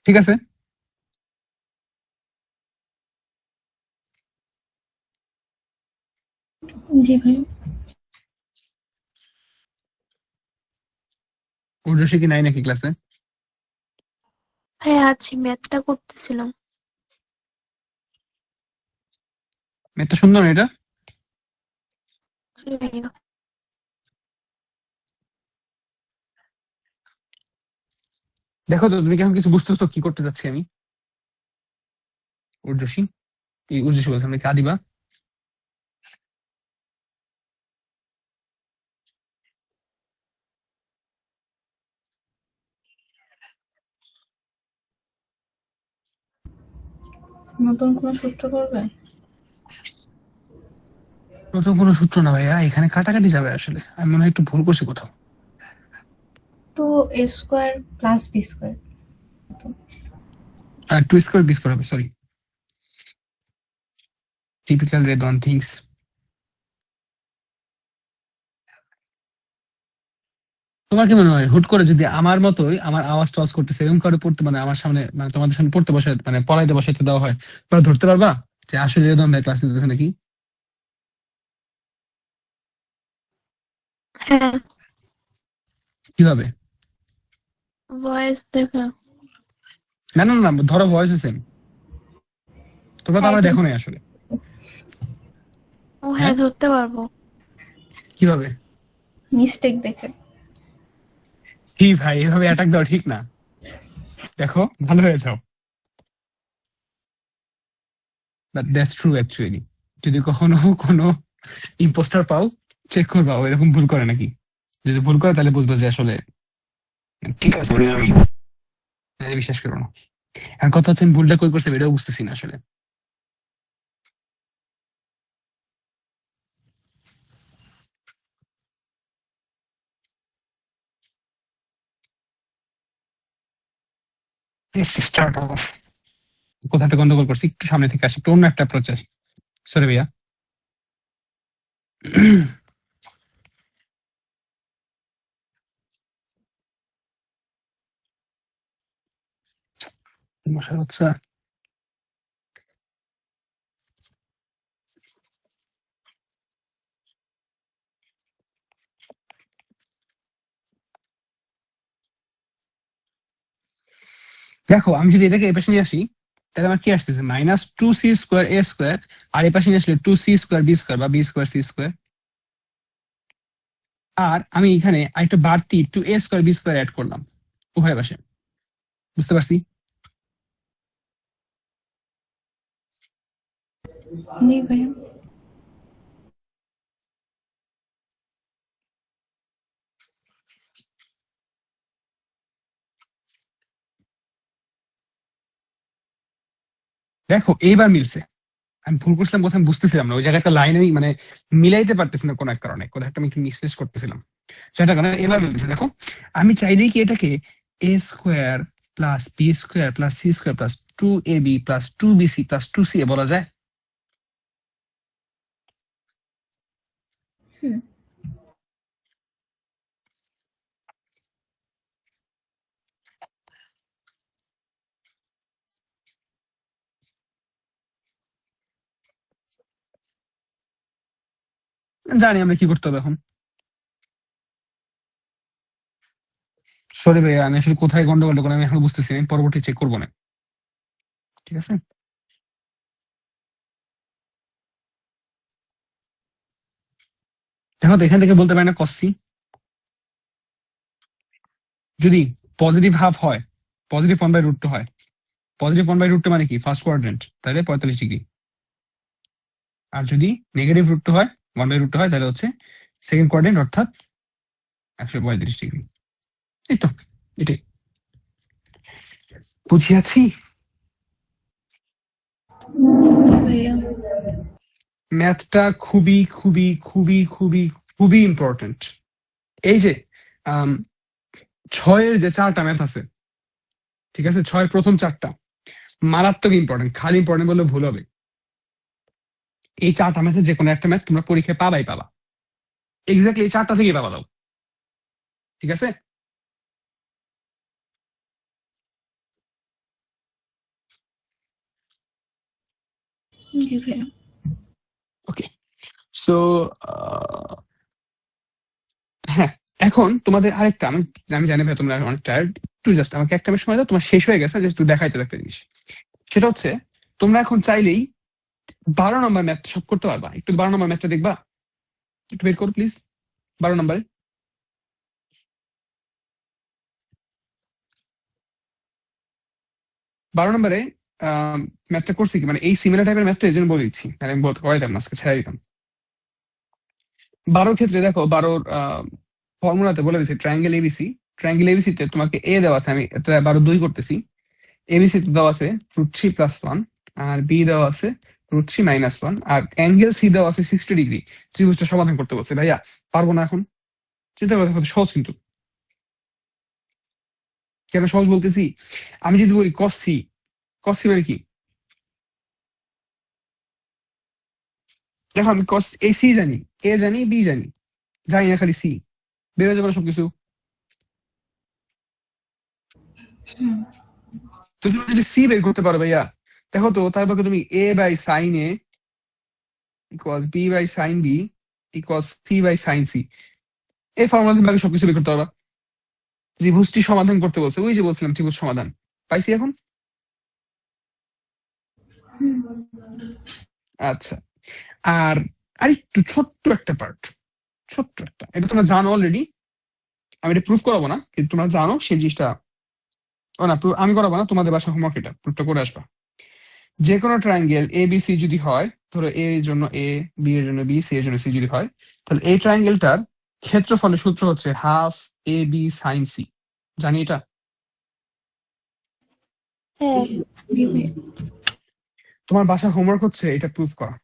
ঠিক আছে, জি ভাই। উর্দশী কি নাই নাকি ক্লাসে? হ্যাঁ আছি, ম্যাথটা করতেছিলাম। ম্যাথটা সুন্দর না এটা? জি ভাইয়া। দেখো তো, তুমি কি এখন কিছু বুঝতেছো কি করতে যাচ্ছি আমি? উর্দশী, এই উর্দশী বলছি, আমি কাদিবা। নতুন কোন সূত্র করবে? নতুন কোনো সূত্র না ভাইয়া, এখানে কাটাকাটি যাবে আসলে, আমি মনে হয় একটু ভুল করছি কোথাও। তো এ স্কোয়ার প্লাস বি স্কোয়ার। আর 2 স্কোয়ার বি স্কোয়ার হবে, সরি। Typical Redwan things. তোমার কি মনে হয় হুট করে যদি আমার মতোই আমার আওয়াজ টাওয়াজ করতেছে এরকম করে পড়তে মানে আমার সামনে মানে তোমাদের সামনে পড়তে বসে মানে পড়াইতে বসাইতে দেওয়া হয়, তোমরা ধরতে পারবা যে আসলে এরকম ভাবে ক্লাস নিতেছে নাকি? হ্যাঁ, কিভাবে? ভয়েস দেখে। না না না, ধরো ভয়েস সেম, তোমরা তো হ্যাঁ, আমার দেখো নাই আসলে। ও হ্যাঁ, হ্যাঁ, ধরতে পারবো। কিভাবে? মিস্টেক দেখে। কি ভাই, এভাবে অ্যাটাক দেওয়া ঠিক না। দেখো ভালো হয়ে যাও, বাট দ্যাটস ট্রু অ্যাকচুয়ালি। যদি কখনো কোনো ইম্পোস্টার পাও, চেক করবা ও এরকম ভুল করে নাকি। যদি ভুল করে তাহলে বুঝবা যে আসলে ঠিক আছে, তাহলে বিশ্বাস করো না। আর কথা হচ্ছে আমি ভুলটা কই করছি এটাও বুঝতেছি না আসলে। স্টার্ট অফ কোথাটা গন্ডগোল করছি, একটু সামনে থেকে আসি, একটু অন্য একটা প্রচেস। সরি ভাইয়া। মশার বাচ্চা। দেখো আমি যদি এটাকে এই পাশে নিয়ে আসি, তাহলে আমার কি আসতেছে -2c² a², আর এই পাশে নিয়ে আসলে 2c²b² বা b²c²। আর আমি এখানে আরেকটু বাড়তি 2a²b² অ্যাড করলাম উভয় পাশে। বুঝতে পারছি? জি ভাইয়া। দেখো এইবার মিলছে। আমি ভুল করছিলাম কোথায় আমি বুঝতেছিলাম না, ওই জায়গায় একটা লাইন আমি মানে মিলাইতে পারতেছি না কোনো এক কারণে, কোথাও একটা আমি একটু মিসপ্লেস করতেছিলাম, সেটা কারণে এবার মিলতেছে। দেখো আমি চাইলেই কি এটাকে a²+b²+c²+2ab+2bc+2ca বলা যায়? হুম। জানি আমরা কি করতে হবে এখন। সরি ভাই, আমি আসলে কোথায় গন্ডগোলটা করে আমি এখন বুঝতেছি না, আমি পরবর্তী চেক করবো না। ঠিক আছে, দেখো তো এখান থেকে বলতে পারি না কসি যদি পজিটিভ হাফ হয়, +1/√2 হয়। +1/√2 মানে কি ফার্স্ট কোয়াড্রেন্ট, তাহলে 45 ডিগ্রি। আর যদি নেগেটিভ √2 হয়, 1/√2 হয়, তাহলে হচ্ছে সেকেন্ড কোয়াড্রেন্ট অর্থাৎ 135 ডিগ্রি। এই তো, এটাই বুঝিয়াছি। জি ভাইয়া। ম্যাথটা খুবই খুবই খুবই খুবই খুবই ইম্পর্টেন্ট। এই যে আম, 6-এর যে 4টা ম্যাথ আছে, ঠিক আছে, 6-এর প্রথম 4টা মারাত্মক ইম্পর্টেন্ট, খালি ইম্পর্টেন্ট বললে ভুল হবে। এই 4টা ম্যাথে যে কোনো একটা ম্যাথ তোমরা পরীক্ষায় পাবাই পাবা, এক্স্যাক্টলি এই 4টা থেকেই পাবা দাও। ঠিক আছে, জি ভাইয়া। ওকে। সো হ্যাঁ, এখন তোমাদের আরেকটা, আমি আমি জানি ভাই তোমরা অনেক টায়ার্ড, একটু জাস্ট আমাকে একটা মিনিট সময় দাও, তোমার শেষ হয়ে গেছে, জাস্ট একটু দেখাইতে একটা জিনিস। সেটা হচ্ছে তোমরা এখন চাইলেই 12 নম্বর ম্যাথ সব করতে পারবা। একটু 12 নম্বর ম্যাথটা দেখবা, একটু বের করো প্লিজ। 12 নম্বরে 12 নম্বরে ম্যাথটা করছি কি মানে এই সিমিলার টাইপের ম্যাথটা এই জন্য বলে দিচ্ছি, আর আমি বলতে করাইতাম না, আজকে ছেড়ে দিতাম। 12 ক্ষেত্রে দেখো 12 ফর্মুলাতে বলে দিচ্ছি ট্রায়াঙ্গেল এবিসি। ট্রায়াঙ্গেল এবিসি তে তোমাকে এ দেওয়া আছে, আমি এটা 12 করতেছি। এবিসি তে দেওয়া আছে √3+1, আর বি দেওয়া আছে √3 - 1, আর অ্যাঙ্গেল সি দেওয়া আছে 60 ডিগ্রি। ত্রিভুজটা সমাধান করতে বলছে। ভাইয়া পারবো না এখন, চিন্তা করে দেখো, সহজ কিন্তু। কেন সহজ বলতেছি, আমি যদি বলি কস সি, কস সি মানে কি? দেখো আমি কস এ সি জানি, এ জানি, বি জানি, জানি না খালি সি, বেরো যাবে না সবকিছু। হুম তো তুমি যদি সি বের করতে পারো ভাইয়া, দেখো তো তারপর তুমি A by sine A equals B by sine B equals C by sine C, এই ফর্মুলা তুমি আগে সবকিছু বের করতে পারবা। ত্রিভুজটি সমাধান করতে বলছে, ওই যে বলছিলাম ত্রিভুজ সমাধান পাইছি এখন। হুম আচ্ছা, আর আরেকটু ছোট্ট একটা পার্ট, ছোট্ট একটা, এটা তোমরা জানো অলরেডি, আমি এটা প্রুফ করাবো না, কিন্তু তোমরা জানো সেই জিনিসটা। ও না, আমি করাবো না, তোমাদের বাসা হোমওয়ার্ক, এটা প্রুফটা করে আসবা। যে কোনো ট্রায়াঙ্গেল এ বি সি যদি হয়, ধরো এ এর জন্য এ, বি এর জন্য বি, সি এর জন্য সি যদি হয়, তাহলে এই ট্রায়াঙ্গেলটার ক্ষেত্রফলের সূত্র হচ্ছে half A B sign C. জানি এটা? হ্যাঁ। জি ভাইয়া। তোমার বাসা হোমওয়ার্ক হচ্ছে এটা প্রুফ করা।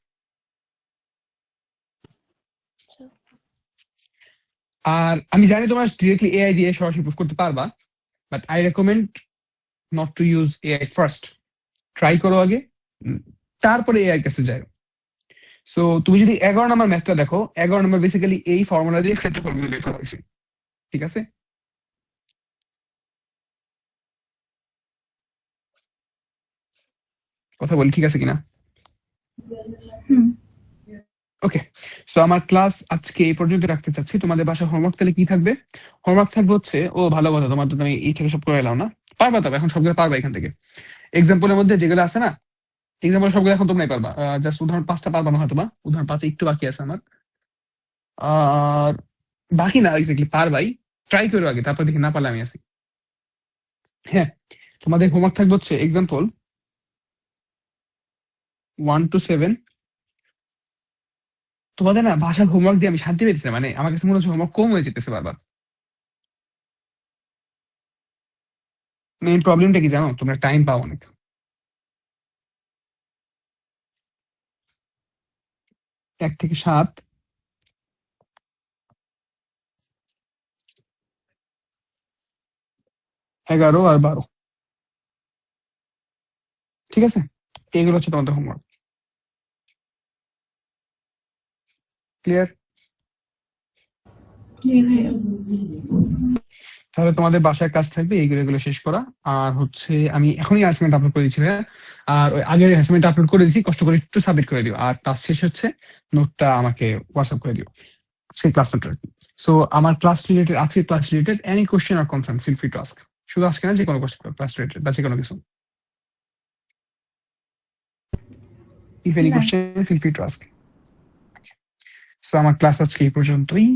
আচ্ছা। আর আমি জানি তোমরা ডিরেক্টলি এআই দিয়ে সরাসরি প্রুফ করতে পারবা, but I recommend not to use AI first. Try করো আগে, তারপরে এআই এর কাছে যাও। সো তুমি যদি 11 নম্বর ম্যাথটা দেখো, 11 নম্বর বেসিক্যালি এই ফর্মুলা দিয়ে ক্ষেত্রফলগুলো বের করা হয়েছে, ঠিক আছে? কথা বলি ঠিক আছে কিনা? হুম ওকে, সো আমার ক্লাস আজকে এই পর্যন্ত রাখতে চাচ্ছি। তোমাদের বাসায় হোমওয়ার্ক তাহলে কি থাকবে? হোমওয়ার্ক থাকবে হচ্ছে, ও ভালো কথা, তোমার তো আমি এই থেকে সব করে এলাম না, পারবা তবে এখন সবগুলো পারবা এখান থেকে। এক্সাম্পলের মধ্যে যেগুলো আছে না, এক্সাম্পল সবগুলো এখন তোমরাই পারবা, জাস্ট উদাহরণ 5টা পারবা না হয়তো বা, উদাহরণ 5 একটু বাকি আছে আমার। আর বাকি না এক্স্যাক্টলি পারবাই, ট্রাই করো আগে, তারপর দেখি না পারলে আমি আসি। হ্যাঁ, তোমাদের হোমওয়ার্ক থাকবে হচ্ছে এক্সাম্পল 1 to 7। তোমাদের না ভাষার হোমওয়ার্ক দিয়ে আমি শান্তি পেয়েছি না, মানে আমার কাছে মনে হচ্ছে হোমওয়ার্ক কম হয়ে যেতেছে বারবার। মেইন প্রবলেমটা কি জানো, তোমরা টাইম পাও অনেক। 1 থেকে 7, 11 আর 12, ঠিক আছে? এগুলো হচ্ছে তোমাদের হোমওয়ার্ক। ক্লিয়ার? জি ভাইয়া। তাহলে তোমাদের বাসায় কাজ থাকবে এইগুলো এগুলো শেষ করা। আর হচ্ছে আমি এখনই অ্যাসাইনমেন্ট আপলোড করে দিচ্ছি ভাইয়া, আর ওই আগের অ্যাসাইনমেন্ট আপলোড করে দিচ্ছি, কষ্ট করে একটু সাবমিট করে দিও। আর ক্লাস শেষ হচ্ছে, নোটটা আমাকে হোয়াটসঅ্যাপ করে দিও, আজকে ক্লাস নোট। সো আমার ক্লাস রিলেটেড, আজকে ক্লাস রিলেটেড এনি কোশ্চেন আর concern feel free to ask. শুধু আজকে না, যে কোনো কোশ্চেন ক্লাস রিলেটেড বা যে কোনো কিছু, ইফ এনি না question fill free to ask. So আমার ক্লাস আজকে এই পর্যন্তই।